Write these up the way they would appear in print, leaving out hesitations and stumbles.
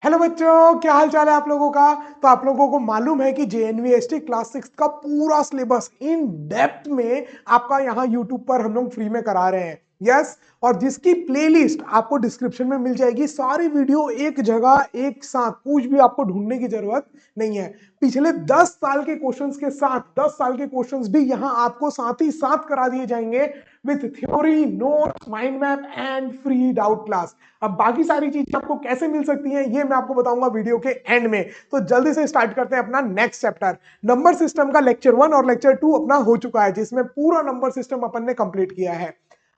Hello बच्चों, क्या हाल चाल है आप लोगों का। तो आप लोगों को मालूम है कि जेएनवीएसटी क्लास 6 का पूरा सिलेबस इन डेप्थ में आपका यहाँ यूट्यूब पर हम लोग फ्री में करा रहे हैं। यस, और जिसकी प्लेलिस्ट आपको डिस्क्रिप्शन में मिल जाएगी। सारी वीडियो एक जगह एक साथ, कुछ भी आपको ढूंढने की जरूरत नहीं है। पिछले 10 साल के क्वेश्चंस के साथ 10 साल के क्वेश्चंस भी यहाँ आपको साथ ही साथ करा दिए जाएंगे with theory, notes, mind map and free doubt class. अब बाकी सारी चीजें आपको कैसे मिल सकती हैं ये मैं आपको बताऊंगा वीडियो के एंड में। तो जल्दी से स्टार्ट करते हैं अपना नेक्स्ट चैप्टर। नंबर सिस्टम का लेक्चर 1 और लेक्चर 2 अपना हो चुका है, जिसमें पूरा नंबर सिस्टम अपन ने कंप्लीट किया है।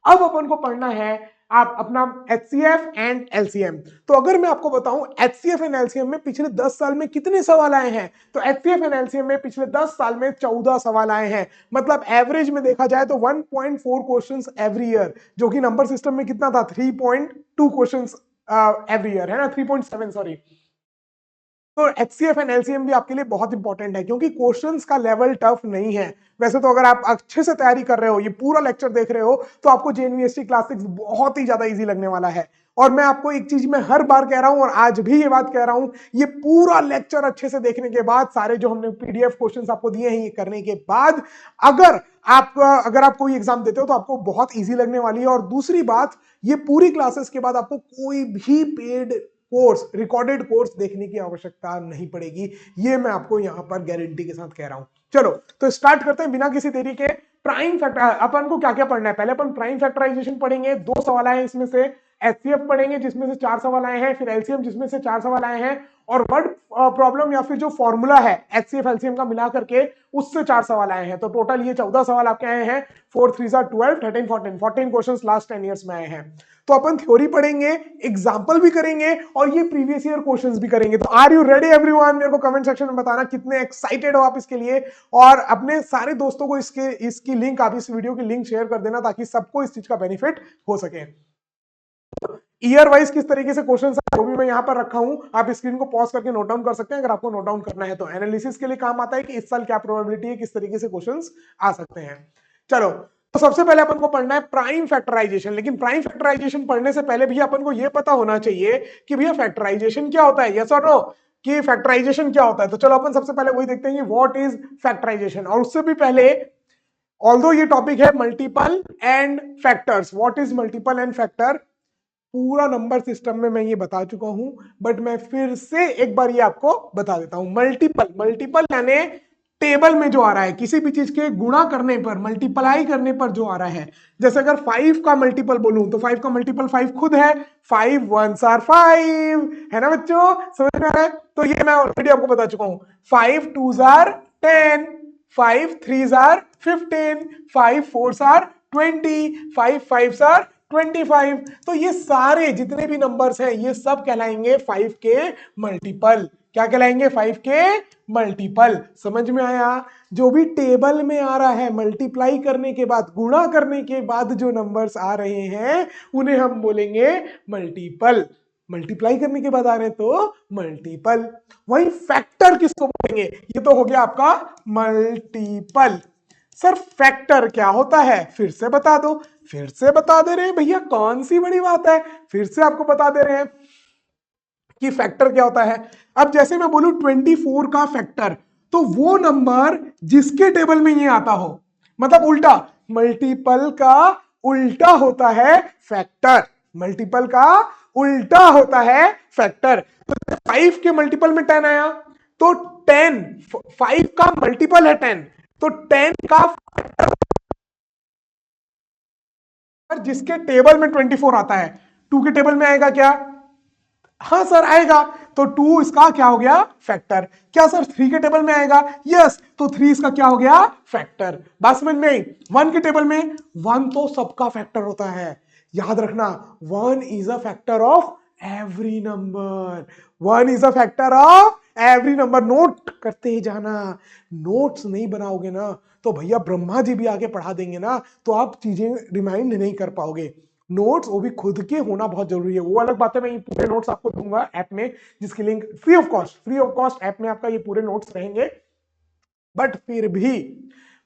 अब अपन को पढ़ना है आप अपना एचसीएफ एंड एलसीएम। तो अगर मैं आपको बताऊं एचसीएफ एंड एलसीएम में पिछले 10 साल में कितने सवाल आए हैं, तो एचसीएफ एंड एलसीएम में पिछले 10 साल में 14 सवाल आए हैं। मतलब एवरेज में देखा जाए तो 1.4 क्वेश्चंस एवरी ईयर, जो कि नंबर सिस्टम में कितना था, 3.2 क्वेश्चंस एवरी ईयर है ना, 3.7 सॉरी। तो एचसीएफ एंड एलसीएम भी आपके लिए बहुत इंपॉर्टेंट है, क्योंकि क्वेश्चंस का लेवल टफ नहीं है। वैसे तो अगर आप अच्छे से तैयारी कर रहे हो, ये पूरा लेक्चर देख रहे हो, तो आपको जेएनवीएसटी क्लास 6 बहुत ही ज्यादा इजी लगने वाला है। और मैं आपको एक चीज मैं हर बार कह रहा हूं और आज भी ये बात कह रहा हूं, ये पूरा लेक्चर अच्छे से देखने के बाद, सारे जो हमने पीडीएफ क्वेश्चंस आपको दिए हैं ये करने के बाद, अगर आप कोई एग्जाम देते हो तो आपको बहुत इजी लगने वाली है। और दूसरी बात, ये पूरी क्लासेस के बाद आपको कोई भी पेड कोर्स, रिकॉर्डेड कोर्स देखने की आवश्यकता नहीं पड़ेगी। ये मैं आपको यहां पर गारंटी के साथ कह रहा हूं। चलो तो स्टार्ट करते हैं बिना किसी देरी के। प्राइम फैक्टर अपन को क्या क्या पढ़ना है, पहले अपन प्राइम फैक्टराइजेशन पढ़ेंगे, 2 सवाल आए इसमें से। एचसीएफ पढ़ेंगे जिसमें से 4 सवाल आए हैं, फिर एलसीएम जिसमें से 4 सवाल आए हैं, और वर्ड प्रॉब्लम या फिर जो फॉर्मूला है एचसीएफ एलसीएम का मिला करके उससे 4 सवाल आए हैं। तो टोटल ये 14 सवाल आपके आए हैं। 4 3 12 13 14 क्वेश्चंस लास्ट 10 इयर्स में आए हैं। तो अपन थ्योरी पढ़ेंगे, एग्जाम्पल भी करेंगे, और ये प्रीवियस ईयर क्वेश्चंस भी करेंगे। तो आर यू रेडी एवरीवन? मेरे को कमेंट सेक्शन में बताना कितने एक्साइटेड हो आप इसके लिए, और अपने सारे दोस्तों को इसकी लिंक, आप इस वीडियो की लिंक शेयर कर देना, ताकि सबको इस चीज का बेनिफिट हो सके। ईयर वाइज किस तरीके से क्वेश्चन है वो भी मैं यहां पर रखा हूं, आप स्क्रीन को पॉज करके नोट डाउन कर सकते हैं अगर आपको नोट डाउन करना है। तो एनालिसिस के लिए काम आता है कि इस साल क्या प्रोबेबिलिटी है, किस तरीके से क्वेश्चंस आ सकते हैं। चलो, तो सबसे पहले अपन को पढ़ना है प्राइम फैक्टराइजेशन। लेकिन प्राइम फैक्टराइजेशन पढ़ने से पहले भी अपन को यह पता होना चाहिए कि भैया फैक्टराइजेशन क्या होता है, यस और नो, कि फैक्टराइजेशन क्या होता है। तो चलो अपन सबसे पहले वही देखते हैं कि व्हाट इज फैक्टराइजेशन। और उससे भी पहले, ऑल्दो ये टॉपिक है multiple and factors, what is multiple and factor, पूरा नंबर सिस्टम में मैं ये बता चुका हूं, बट मैं फिर से एक बार ये आपको बता देता हूं। मल्टीपल, मल्टीपल यानी टेबल में जो आ रहा है, किसी भी चीज के गुणा करने पर, मल्टीप्लाई करने पर जो आ रहा है। जैसे अगर 5 का मल्टीपल बोलूं तो 5 का मल्टीपल 5 खुद है, 5 1s are 5, है ना बच्चों, समझ में आ रहा है। तो ये मैं ऑलरेडी आपको बता चुका हूं। 5 2s are 10, 5 3s are 15, 5 4s are 20, 5 5s are 25। तो ये सारे जितने भी नंबर्स हैं ये सब कहलाएंगे 5 के मल्टीपल। क्या कहलाएंगे? 5 के मल्टीपल। समझ में आया? जो भी टेबल में आ रहा है, मल्टीप्लाई करने के बाद, गुणा करने के बाद जो नंबर्स आ रहे हैं उन्हें हम बोलेंगे मल्टीपल। मल्टीप्लाई करने के बाद आ रहे हैं तो मल्टीपल। वही फैक्टर किसको बोलेंगे? ये तो हो गया आपका मल्टीपल। सर फैक्टर क्या होता है, फिर से बता दो। फिर से बता दे रहे हैं भैया, कौन सी बड़ी बात है, फिर से आपको बता दे रहे हैं कि फैक्टर क्या होता है। अब जैसे मैं बोलूं 24 का फैक्टर, तो वो नंबर जिसके टेबल में ये आता हो, मतलब उल्टा, मल्टीपल का उल्टा होता है फैक्टर। मल्टीपल का उल्टा होता है फैक्टर। तो 5 के मल्टीपल में 10 आया, तो 10, 5 का मल्टीपल है 10, तो 10 का जिसके टेबल में 24 आता है, 2 के टेबल में आएगा क्या? हाँ सर आएगा। तो 2 इसका क्या हो गया? फैक्टर। क्या सर 3 के टेबल में आएगा? यस, तो 3 इसका क्या हो गया? फैक्टर। बात समझ में आई? 1 के टेबल में, 1 तो सबका फैक्टर होता है, याद रखना। 1 is a factor of every number. 1 is a factor of every number. Note करते ही जाना, नोट्स नहीं बनाओगे ना तो भैया ब्रह्मा जी भी आगे पढ़ा देंगे ना, तो आप चीजें रिमाइंड नहीं कर पाओगे। नोट्स वो भी खुद के होना बहुत जरूरी है। वो अलग बात है, मैं ये पूरे नोट्स आपको दूंगा ऐप में, जिसकी link free of cost app में आपका ये पूरे नोट्स रहेंगे। बट फिर भी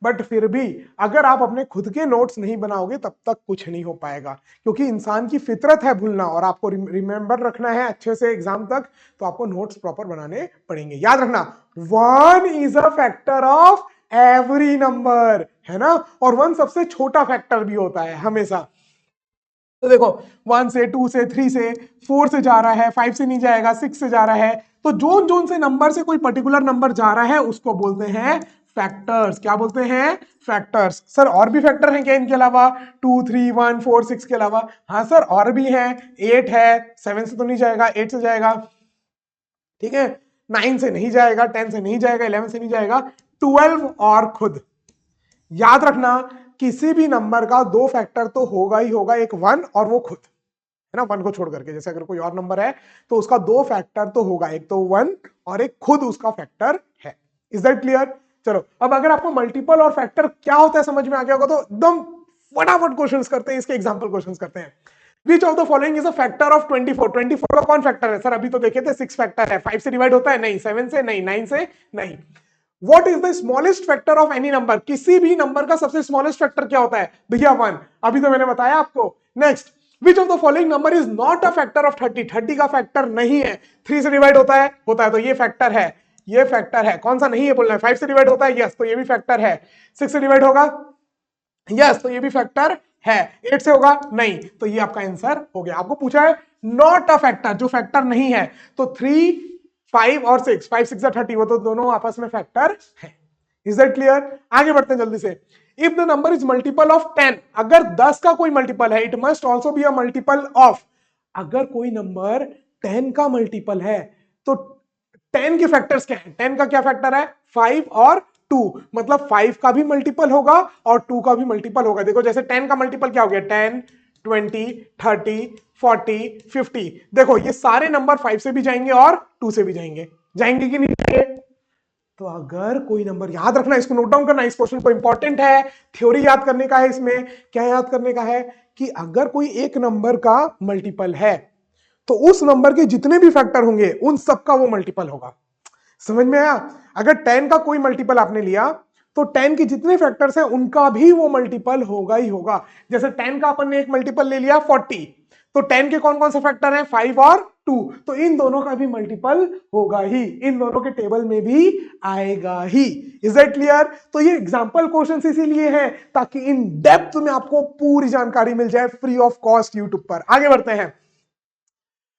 बट फिर भी अगर आप अपने खुद के नोट्स नहीं बनाओगे तब तक कुछ नहीं हो पाएगा, क्योंकि इंसान की फितरत है भूलना, और आपको रिमेंबर रखना है अच्छे से एग्जाम तक, तो आपको नोट्स प्रॉपर बनाने पड़ेंगे। याद रखना, 1 is a factor of every number, है ना, और 1 सबसे छोटा फैक्टर भी होता है हमेशा। तो देखो 1 से 2 से 3 से 4 से जा रहा है, 5 से नहीं जाएगा, 6 से जा रहा है, तो जोन जोन से नंबर से कोई पर्टिकुलर नंबर जा रहा है उसको बोलते हैं फैक्टर्स। क्या बोलते हैं? फैक्टर्स। सर और भी फैक्टर हैं क्या इनके अलावा, 2 3 1 4 6 के अलावा? हाँ सर और भी हैं, 8 है, 7 से तो नहीं जाएगा, 8 से जाएगा, ठीक है, 9 से नहीं जाएगा, 10 से नहीं जाएगा, 11 से नहीं जाएगा, 12 और खुद। याद रखना किसी भी नंबर का 2 फैक्टर तो होगा ही होगा, एक 1 और वो खुद, है ना, 1 को छोड़ करके। जैसे अगर कोई और नंबर है तो उसका 2 फैक्टर तो होगा, एक तो 1 और एक खुद उसका फैक्टर है। Is that clear? चलो अब अगर आपको मल्टीपल और फैक्टर क्या होता है समझ में आ गया होगा, तो एकदम फटाफट क्वेश्चंस करते हैं, इसके एग्जांपल क्वेश्चंस करते हैं। Which of the following is a factor of 24? 24 का कौन फैक्टर है? सर अभी तो देखे थे 6 फैक्टर है। 5 से डिवाइड होता है? नहीं। 7 से नहीं। 9 से नहीं। What is the smallest factor of any number? किसी भी नंबर का सबसे स्मॉलेस्ट फैक्टर क्या होता है? भैया 1। अभी तो मैंने बताया आपको। Next, which of the following number is not a factor of 30? 30 का फैक्टर नहीं है। 3 से डिवाइड होता है? होता है, तो ये फैक्टर है, ये फैक्टर है। कौन सा नहीं है बोलना है? 5 से डिवाइड होता है? यस, तो ये भी फैक्टर है। 6 से डिवाइड होगा? यस, तो ये भी फैक्टर है। 8 से होगा? नहीं, तो ये आपका आंसर हो गया। आपको पूछा है नॉट अ फैक्टर, जो फैक्टर नहीं है, तो 3 5 और 6, 5 6 30, वो तो दोनों आपस में फैक्टर है। Is that clear? आगे बढ़ते हैं जल्दी से। If the number is multiple of 10, अगर 10 का कोई मल्टीपल है, it must also be a multiple of. अगर कोई नंबर 10 का मल्टीपल है तो 10 के फैक्टर्स क्या है? 10 का क्या फैक्टर है? 5 और 2, मतलब 5 का भी मल्टीपल होगा और 2 का भी मल्टीपल होगा। देखो जैसे 10 का मल्टीपल क्या हो गया? 10 20 30 40 50। देखो ये सारे नंबर 5 से भी जाएंगे और 2 से भी जाएंगे, जाएंगे कि नहीं जाएंगे? तो अगर कोई नंबर, याद रखना, इसको नोट डाउन करना, इस क्वेश्चन को, इंपॉर्टेंट है, थ्योरी याद करने का है इसमें। क्या याद करने का है? कि अगर कोई एक नंबर का मल्टीपल है तो उस नंबर के जितने भी फैक्टर होंगे उन सबका वो मल्टीपल होगा। समझ में आया? अगर 10 का कोई मल्टीपल आपने लिया तो 10 के जितने फैक्टर्स हैं उनका भी वो मल्टीपल होगा ही होगा। जैसे 10 का अपन ने एक मल्टीपल ले लिया 40, तो 10 के कौन कौन से फैक्टर हैं? 5 और 2, तो इन दोनों का भी मल्टीपल होगा ही, इन दोनों के टेबल में भी आएगा ही। Is that clear? तो ये एग्जांपल क्वेश्चंस इसीलिए हैं ताकि इन डेप्थ में आपको पूरी जानकारी मिल जाए फ्री ऑफ कॉस्ट यूट्यूब पर। आगे बढ़ते हैं।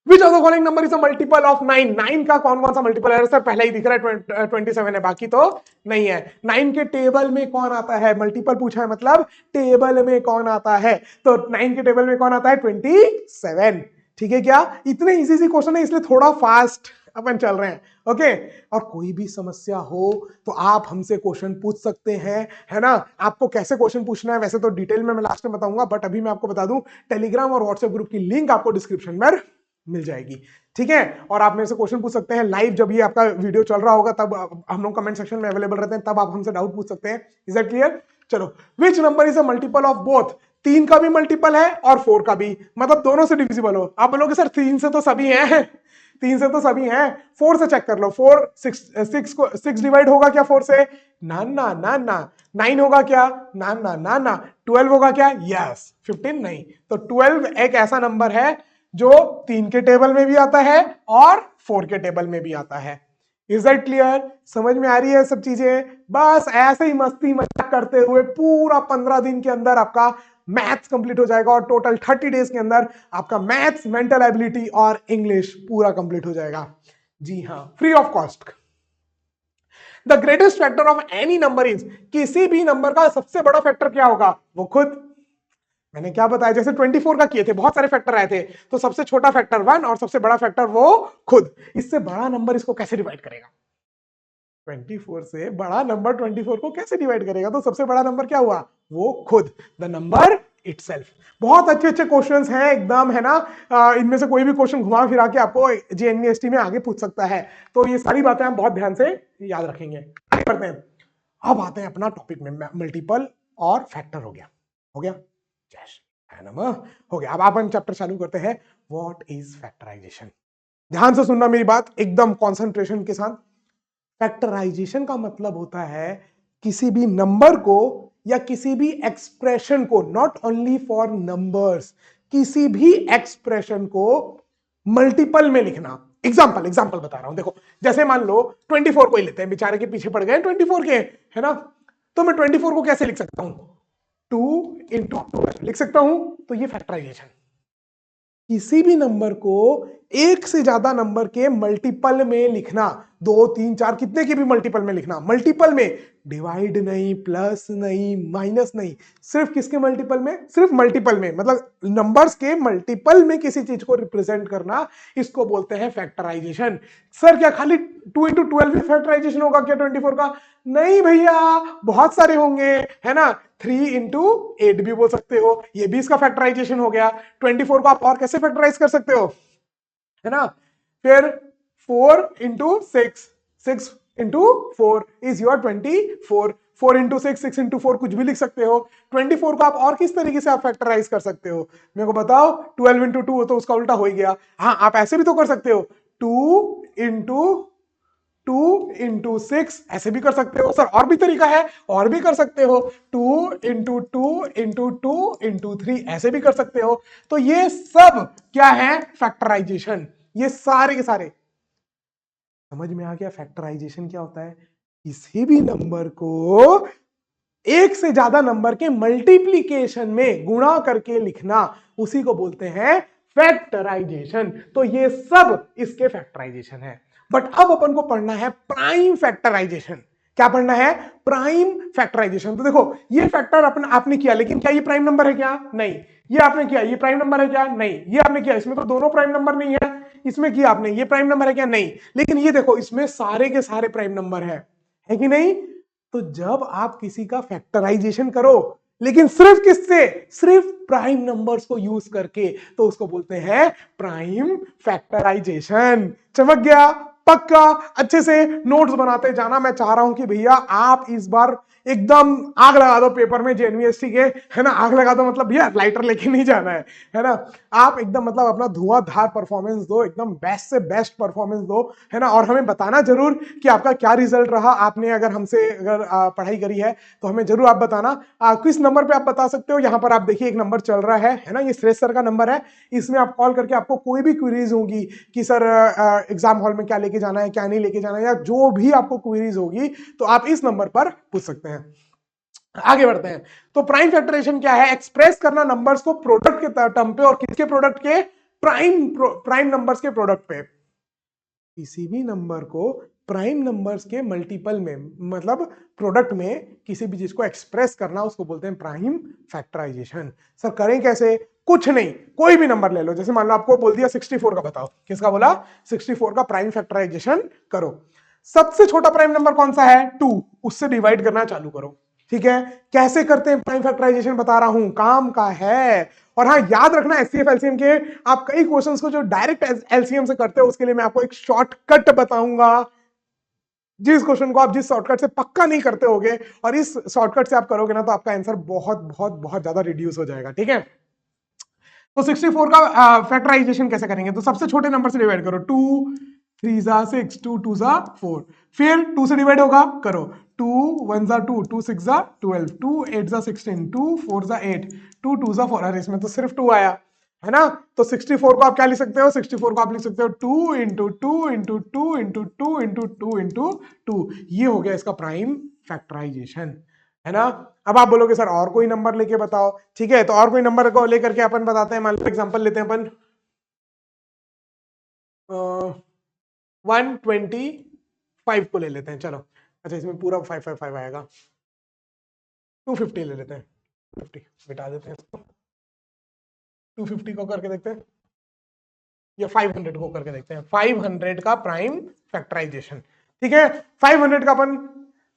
Which of the following number is a multiple of 9? 9 का कौन कौन सा मल्टीपल है? सर पहले ही दिख रहा है 27 है, बाकी तो नहीं है। 9 के टेबल में कौन आता है? मल्टीपल पूछा है मतलब टेबल में कौन आता है, तो 9 के टेबल में कौन आता है? 27। ठीक है क्या? इतने इजी सी क्वेश्चन है, इसलिए थोड़ा फास्ट अपन चल रहे हैं। ओके, और कोई भी समस्या हो तो आप हमसे क्वेश्चन पूछ सकते हैं, है ना। आपको कैसे क्वेश्चन पूछना है वैसे तो डिटेल में मैं लास्ट में बताऊंगा, बट अभी मैं आपको बता दूं, टेलीग्राम और व्हाट्सएप ग्रुप की लिंक आपको डिस्क्रिप्शन में मिल जाएगी, ठीक है। और आप मेरे से क्वेश्चन पूछ सकते हैं लाइव, जब ये आपका वीडियो चल रहा होगा तब हम लोग कमेंट सेक्शन में अवेलेबल रहते हैं, तब आप हमसे डाउट पूछ सकते हैं। Is that clear? चलो, which number is a multiple of both? 3 का भी मल्टीपल है और 4 का भी, मतलब दोनों से डिविजिबल हो। आप बोलोगे सर 3 से तो सभी हैं, 3 से तो सभी हैं, 4 से चेक कर लो। 4 6 को 6 डिवाइड होगा क्या 4 से? ना ना ना ना। 9 होगा क्या? ना ना ना ना। 12 होगा क्या? यस। 15 नहीं। तो 12 एक ऐसा नंबर है जो 3 के टेबल में भी आता है और 4 के टेबल में भी आता है। Is that clear? समझ में आ रही है सब चीजें? बस ऐसे ही मस्ती मजाक करते हुए पूरा 15 दिन के अंदर आपका मैथ्स कंप्लीट हो जाएगा, और टोटल 30 डेज के अंदर आपका मैथ्स, मेंटल एबिलिटी और इंग्लिश पूरा कंप्लीट हो जाएगा। जी हाँ, free of cost. The greatest factor of any number is, किसी भी नंबर का सबसे बड़ा फैक्टर क्या होगा? वो खुद। मैंने क्या बताया, जैसे 24 का किए थे, बहुत सारे फैक्टर आए थे, तो सबसे छोटा फैक्टर 1 और सबसे बड़ा फैक्टर वो खुद। इससे बड़ा नंबर इसको कैसे डिवाइड करेगा? 24 से बड़ा नंबर 24 को कैसे डिवाइड करेगा? तो सबसे बड़ा नंबर क्या हुआ? वो खुद, द नंबर इटसेल्फ। बहुत अच्छे अच्छे क्वेश्चंस हैं एकदम, है ना। इनमें से कोई भी क्वेश्चन घुमा फिरा के आपको जेएनवीएसटी में आगे पूछ सकता है, तो ये सारी बातें हम बहुत ध्यान से याद रखेंगे। आगे बढ़ते हैं। अब आते हैं अपना टॉपिक में, मल्टीपल और फैक्टर। हो गया, हो गया, जय श्री नमः, हो गया। अब अपन चैप्टर चालू करते हैं, व्हाट इज फैक्टराइजेशन। ध्यान से सुनना मेरी बात एकदम कंसंट्रेशन के साथ। फैक्टराइजेशन का मतलब होता है किसी भी नंबर को या किसी भी एक्सप्रेशन को, नॉट ओनली फॉर नंबर्स, किसी भी एक्सप्रेशन को मल्टीपल में लिखना। एग्जाम्पल बता रहा हूं, देखो जैसे मान लो 24 को ही लेते हैं, बेचारे के पीछे पड़ गए 24 के, है ना। तो मैं 24 को कैसे लिख सकता हूं, 2 इंटू 12 लिख सकता हूं। तो ये फैक्टराइजेशन, किसी भी नंबर को एक से ज्यादा नंबर के मल्टीपल में लिखना, 2 3 4 कितने के भी मल्टीपल में लिखना, मल्टीपल में, डिवाइड नहीं, प्लस नहीं, माइनस नहीं, सिर्फ किसके मल्टीपल में, सिर्फ मल्टीपल में, मतलब नंबर्स के मल्टीपल में किसी चीज को रिप्रेजेंट करना, इसको बोलते हैं फैक्टराइजेशन। सर क्या खाली 2 इंटू 12 में फैक्टराइजेशन होगा क्या 24 का? नहीं भैया, बहुत सारे होंगे, है ना। 3 इंटू 8 भी बोल सकते हो, ये भी इसका फैक्टराइजेशन हो गया। 24 को आप और कैसे फैक्टराइज कर सकते हो, है ना। फिर 4 into 6, 6 into 4 is your 24, 4 into 6, 6 into 4 कुछ भी लिख सकते हो। 24 को आप और किस तरीके से आप फैक्टराइज कर सकते हो, मेरे को बताओ। 12 इंटू 2 तो उसका उल्टा हो ही गया। हाँ, आप ऐसे भी तो कर सकते हो, 2 इंटू 6 ऐसे भी कर सकते हो। सर और भी तरीका है, और भी कर सकते हो, 2 इंटू 2 इंटू 2 इंटू 3 ऐसे भी कर सकते हो। तो ये सब क्या है, फैक्टराइजेशन। ये सारे के सारे समझ में आ गया फैक्टराइजेशन क्या होता है। किसी भी नंबर को एक से ज्यादा नंबर के मल्टीप्लीकेशन में गुणा करके लिखना, उसी को बोलते हैं फैक्टराइजेशन। तो ये सब इसके फैक्टराइजेशन है। बट अब अपन को पढ़ना है प्राइम फैक्टराइजेशन। क्या पढ़ना है, प्राइम फैक्टराइजेशन। तो देखो ये फैक्टर आपने किया, लेकिन क्या ये प्राइम नंबर है क्या? नहीं। ये आपने किया, ये प्राइम नंबर है क्या? नहीं। ये आपने किया, इसमें तो दोनों प्राइम नंबर नहीं है। इसमें किया आपने, ये प्राइम नंबर है क्या? नहीं। लेकिन ये देखो, इसमें सारे के सारे प्राइम नंबर है कि नहीं। तो जब आप किसी का फैक्टराइजेशन करो, लेकिन सिर्फ किससे, सिर्फ प्राइम नंबर्स को यूज करके, तो उसको बोलते हैं प्राइम फैक्टराइजेशन। चमक गया? पक्का अच्छे से नोट्स बनाते जाना। मैं चाह रहा हूं कि भैया आप इस बार एकदम आग लगा दो पेपर में जेएनवीएसटी के, है ना। आग लगा दो मतलब भैया लाइटर लेके नहीं जाना है ना। आप एकदम मतलब अपना धुआंधार परफॉर्मेंस दो, एकदम बेस्ट से बेस्ट परफॉर्मेंस दो, है ना। और हमें बताना जरूर कि आपका क्या रिजल्ट रहा। आपने अगर हमसे अगर पढ़ाई करी है तो हमें जरूर आप बताना। किस नंबर पे आप बता सकते हो, यहाँ पर आप देखिए एक नंबर चल रहा है ना, ये श्रेष्ठ सर का नंबर है। इसमें आप कॉल करके आपको कोई भी क्वेरीज होगी कि सर एग्जाम हॉल में क्या लेके जाना है, क्या नहीं लेके जाना है, या जो भी आपको क्वेरीज होगी तो आप इस नंबर पर पूछ सकते हैं। आगे बढ़ते हैं। तो प्राइम फैक्टराइजेशन क्या है, एक्सप्रेस करना नंबर्स को प्रोडक्ट के टर्म पे, और किसके प्रोडक्ट के, प्राइम नंबर्स के प्रोडक्ट पे। किसी भी नंबर को प्राइम नंबर्स के मल्टीपल में, मतलब प्रोडक्ट में किसी भी चीज को एक्सप्रेस करना, उसको बोलते हैं प्राइम फैक्टराइजेशन। सर करें कैसे? कुछ नहीं, कोई भी नंबर ले लो। जैसे मान लो आपको बोल दिया 64 का, बताओ किसका बोला, 64 का प्राइम फैक्टराइजेशन करो। सबसे छोटा प्राइम नंबर कौन सा है, 2, उससे डिवाइड करना चालू करो। ठीक है, कैसे करते हैं प्राइम फैक्टराइजेशन बता रहा हूं, काम का है। और हाँ याद रखना, एचसीएफ एलसीएम के आप कई क्वेश्चंस को जो डायरेक्ट एलसीएम से करते हो, उसके लिए मैं आपको एक शॉर्टकट बताऊंगा। जिस क्वेश्चन को आप जिस शॉर्टकट से पक्का नहीं करते होगे, और इस शॉर्टकट से आप करोगे ना, तो आपका आंसर बहुत बहुत बहुत ज्यादा रिड्यूस हो जाएगा। ठीक है, तो 64 का फैक्टराइजेशन कैसे करेंगे, तो सबसे छोटे नंबर से डिवाइड करो। 2 3 जा 6, 2 2 जा 4, फिर 2 से डिवाइड होगा, करो। 2 1 जा 2, 2 6 जा 12, 2 8 जा 16, 2 4 जा 8, 2 2 जा 4। अरे इसमें तो सिर्फ 2 आया, है ना। तो 64 को आप क्या लिख सकते हो, 64 को आप लिख सकते हो 2 into 2 into 2 into 2 into 2 into 2। ये हो गया इसका प्राइम फैक्टराइजेशन, है ना। अब आप बोलोगे सर और कोई नंबर लेके बताओ। ठीक है, तो और कोई नंबर को लेकर के अपन बताते हैं। मान लो एग्जांपल लेते हैं अपन 125 को ले लेते हैं, चलो। अच्छा इसमें पूरा 555 आएगा, 250 ले लेते हैं, 50 मिटा देते हैं इसको। 250 को करके देखते हैं, या 500 को करके देखते हैं। 500 का प्राइम फैक्टराइजेशन, ठीक है। 500 का अपन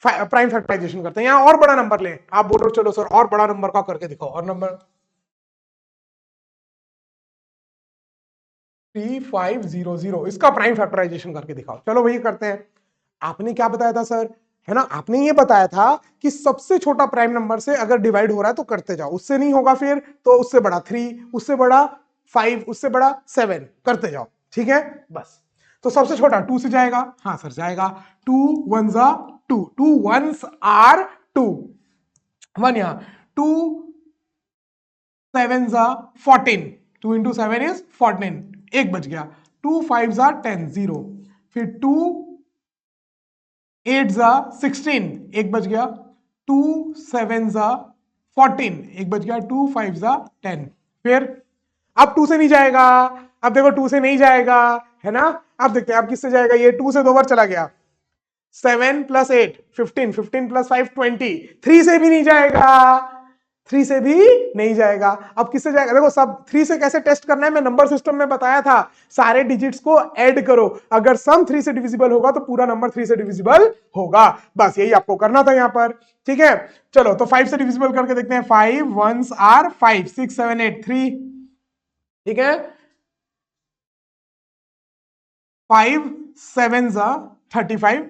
प्राइम फैक्टराइजेशन करते हैं। यहां और बड़ा नंबर ले, आप बोलो चलो सर और बड़ा नंबर का करके दिखाओ। और नंबर 3500, इसका प्राइम फैक्टराइजेशन करके दिखाओ। चलो वही करते हैं। आपने क्या बताया था सर, है ना, आपने ये बताया था कि सबसे छोटा प्राइम नंबर से अगर डिवाइड हो रहा है तो करते जाओ, उससे नहीं होगा फिर तो उससे बड़ा 3, उससे बड़ा 5, उससे बड़ा 7 करते जाओ। ठीक है, बस। तो सबसे छोटा 2 से जाएगा, हाँ सर जाएगा, 2 1 जा 2, 2 1s आर 2, 1 यहां, 2 7 जा 14, 2 इंटू 7 इज 14, एक बच गया, 2 5 जा 10 0, फिर 2 8 जा 16, एक बच गया, 2 7 जा 14, एक बच गया, 2 5 जा 10, फिर अब 2 से नहीं जाएगा, अब देखो 2 से नहीं जाएगा, है ना। अब देखते हैं अब किससे जाएगा, ये 2 से 2 बार चला गया, 7 प्लस 8 15, 15 प्लस 5 20, 3 से भी नहीं जाएगा, 3 से भी नहीं जाएगा। अब किससे जाएगा, देखो सब 3 से कैसे टेस्ट करना है, मैं नंबर सिस्टम में बताया था, सारे डिजिट्स को ऐड करो, अगर सम 3 से डिविजिबल होगा तो पूरा नंबर 3 से डिविजिबल होगा, बस यही आपको करना था यहां पर, ठीक है। चलो तो 5 से डिविजिबल करके देखते हैं, 5 1s आर 5, 6 7 8 3, ठीक है, 5 7 जा 35,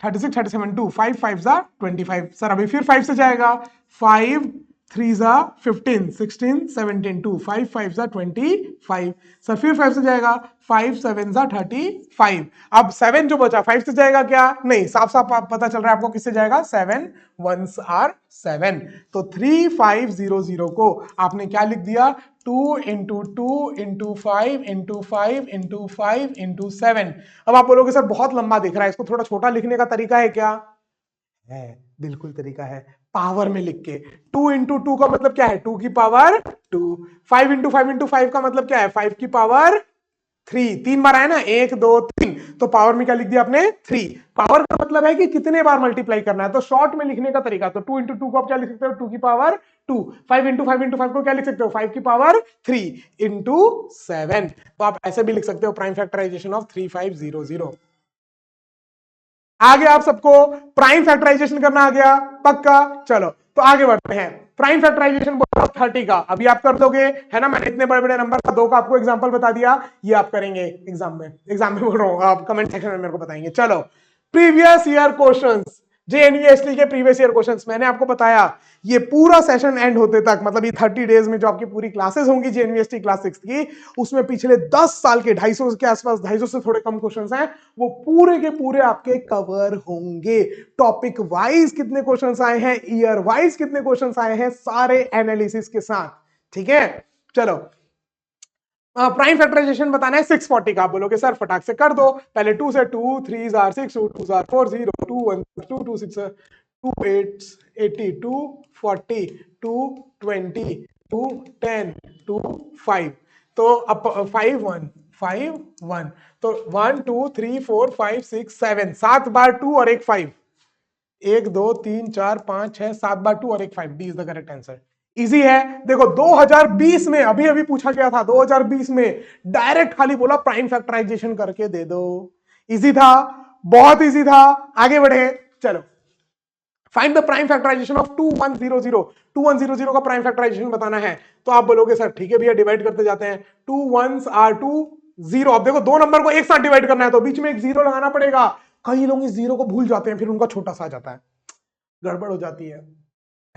36 37 2, 5 5 जा 25, सर अभी फिर 5 से जाएगा, 5 3 जा 15 16 17 2, 5 5 जा 25, सर फिर 5 से जाएगा, 5 7 जा 35, अब 7 जो बचा 5 से जाएगा क्या, नहीं, साफ साफ पता चल रहा है आपको किससे जाएगा, 7 1s आर 7, तो 3500 को आपने क्या लिख दिया, 2 into 2 into 5 into 5 into 5 into 7। अब आप बोलोगे सर बहुत लंबा दिख रहा है, इसको थोड़ा छोटा लिखने का तरीका है क्या, है, बिल्कुल तरीका है, पावर में लिख के, 2 इंटू 2 का मतलब क्या है, 2 की पावर 2, 5 इंटू 5 इंटू 5 का मतलब क्या है, 5 की पावर 3, 3 बार आया ना, 1 2 3, तो पावर में क्या लिख दिया आपने 3, पावर का मतलब है कि कितने बार मल्टीप्लाई करना है, तो शॉर्ट में लिखने का तरीका, तो 2 इंटू 2 को आप क्या लिख सकते हो, 2 की पावर 2, 5 इंटू 5 इंटू 5 को क्या लिख सकते हो, 5 की पावर 3 इंटू 7, तो आप ऐसे भी लिख सकते हो, प्राइम फैक्टराइजेशन ऑफ 3500। आ गया आप सबको, प्राइम फैक्टराइजेशन करना आ गया पक्का, चलो तो आगे बढ़ते हैं, प्राइम फैक्टराइजेशन 30 का अभी आप कर दोगे, है ना, मैंने इतने बड़े बड़े नंबर का 2 का आपको एग्जांपल बता दिया, ये आप करेंगे एग्जाम में बोल रहा हूं, आप कमेंट सेक्शन में मेरे को बताएंगे। चलो प्रीवियस ईयर क्वेश्चंस, जेएनयूएसटी के प्रीवियस ईयर क्वेश्चंस, मैंने आपको बताया ये पूरा सेशन एंड होते तक, मतलब ये 30 डेज में जो आपकी पूरी क्लासेस होंगी जेएनयूएसटी क्लास 6 की, उसमें पिछले 10 साल के 250 के आसपास, 250 से थोड़े कम क्वेश्चंस हैं, वो पूरे के पूरे आपके कवर होंगे, टॉपिक वाइज कितने क्वेश्चंस आए हैं, ईयर वाइज कितने क्वेश्चंस आए हैं, सारे एनालिसिस के साथ, ठीक है। चलो प्राइम फैक्टराइजेशन बताना है 640 का, आप बोलोगे सर फटाक से कर दो, पहले 2 से 2 3 आर 6 2 आर 4 0 2 1 2 2 6 2 8 80 2 40 2 20 2 10 2 5, तो अब 5 1 5 1, तो 1 2 3 4 5 6 7, 7 बार 2 और एक 5, 1 2 3 4 5 6 7 बार 2 और एक 5, D is the correct answer. Easy है, देखो 2020 में अभी अभी पूछा गया था, 2020 में डायरेक्ट खाली बोला प्राइम फैक्टराइजेशन करके दे दो, इजी था, बहुत इजी था। आगे बढ़े, चलो find the prime factorization of 2100, 2100 का प्राइम फैक्टराइजेशन बताना है, तो आप बोलोगे सर ठीक है भैया डिवाइड करते जाते हैं, 2 1s आर 2 0, अब देखो दो नंबर को एक साथ डिवाइड करना है तो बीच में एक जीरो लगाना पड़ेगा, कई लोग इस जीरो को भूल जाते हैं, फिर उनका छोटा सा आ जाता है, गड़बड़ हो जाती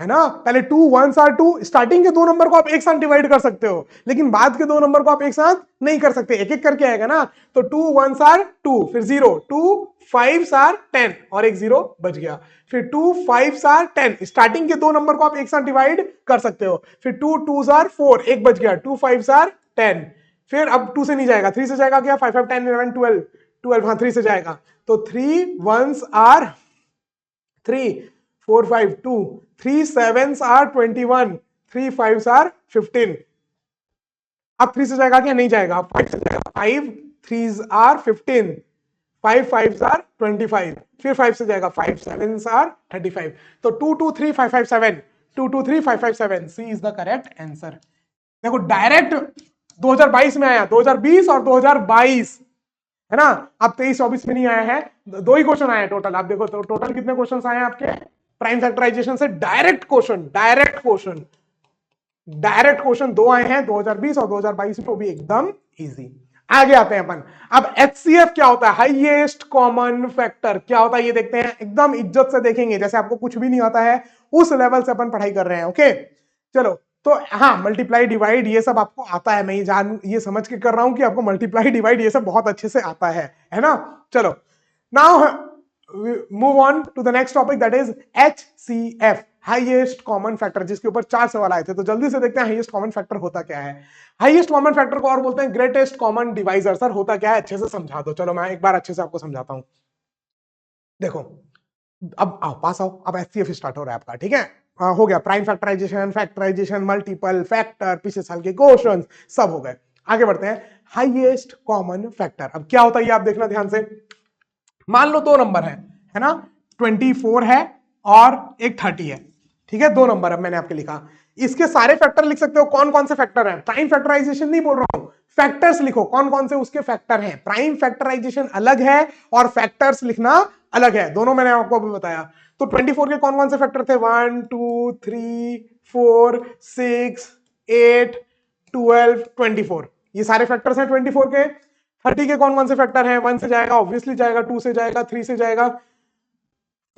है ना। पहले 2 1s आर 2, स्टार्टिंग के दो नंबर को आप एक साथ डिवाइड कर सकते हो, लेकिन बाद के दो नंबर को आप एक साथ नहीं कर सकते, एक एक करके आएगा ना, तो 2 1s आर 2, फिर 0, 2 5s आर 10 और एक 0 बच गया, फिर 2 5s आर 10, स्टार्टिंग के दो नंबर को आप एक साथ डिवाइड कर सकते हो, फिर 2 2s आर 4, एक बच गया, 2 5s आर 10, फिर अब 2 से नहीं जाएगा, 3 से जाएगा क्या, 5 5 10 11 12 12, हाँ 3 से जाएगा, तो 3 1s are 3 4 5 2, 3 7s are 21, 3 5s are 15, अब 3 से जाएगा क्या, नहीं जाएगा, 5 से जाएगा, 5 3s आर 15, 5 5s आर 25, फिर 5 से जाएगा, 5 7s आर 35, तो 2 2 3 5 5 7, 2 2 3 5 5 7, C is the correct answer. देखो डायरेक्ट 2022 में आया, 2020 और 2022, है ना, अब 23 24 में नहीं आया है, दो ही क्वेश्चन आए हैं टोटल, आप देखो तो टोटल कितने क्वेश्चन आए हैं आपके प्राइम फैक्टराइजेशन से, डायरेक्ट क्वेश्चन दो आए हैं, 2020 और 2022 में, वो भी एकदम इजी। आगे आते हैं अपन, अब एचसीएफ क्या होता है, हाईएस्ट कॉमन फैक्टर क्या होता है, ये देखते हैं, एकदम इज्जत से देखेंगे, जैसे आपको कुछ भी नहीं आता है उस लेवल से अपन पढ़ाई कर रहे हैं, ओके। चलो तो हाँ, मल्टीप्लाई डिवाइड ये सब आपको आता है, मैं ये समझ के कर रहा हूं कि आपको मल्टीप्लाई डिवाइड ये सब बहुत अच्छे से आता है ना। चलो, now move on to the next topic, that is HCF, highest common factor, जिसके ऊपर 4 सवाल आए थे। तो जल्दी से देखते हैं हाईएस्ट कॉमन फैक्टर होता क्या है। हाईएस्ट कॉमन फैक्टर को और बोलते हैं ग्रेटेस्ट कॉमन डिवाइजर। सर होता क्या है, अच्छे से समझा दो। चलो मैं एक बार अच्छे से आपको समझाता हूं। देखो, अब आओ पास आओ, अब HCF स्टार्ट हो रहा है आपका, ठीक है। हो गया prime factorization, factorization, multiple factor, पिछले साल के क्वेश्चन सब हो गए। आगे बढ़ते हैं, हाईएस्ट कॉमन फैक्टर। अब क्या होता है ये आप देखना ध्यान से। मान लो दो नंबर है ना, 24 है और एक 30 है, ठीक है। दो नंबर अब मैंने आपके लिखा, इसके सारे फैक्टर लिख सकते हो। कौन कौन से फैक्टर हैं, प्राइम फैक्टराइजेशन नहीं बोल रहा हूं, फैक्टर्स लिखो कौन कौन से उसके फैक्टर हैं। प्राइम फैक्टराइजेशन अलग है और फैक्टर्स लिखना अलग है, दोनों मैंने आपको अभी बताया। तो 24 के कौन कौन से फैक्टर थे, 1 2 3 4 6 8 12 24, ये सारे फैक्टर्स हैं 24 के। 30 के कौन कौन से फैक्टर हैं, 1 से जाएगा ऑब्वियसली जाएगा, 2 से जाएगा, 3 से जाएगा,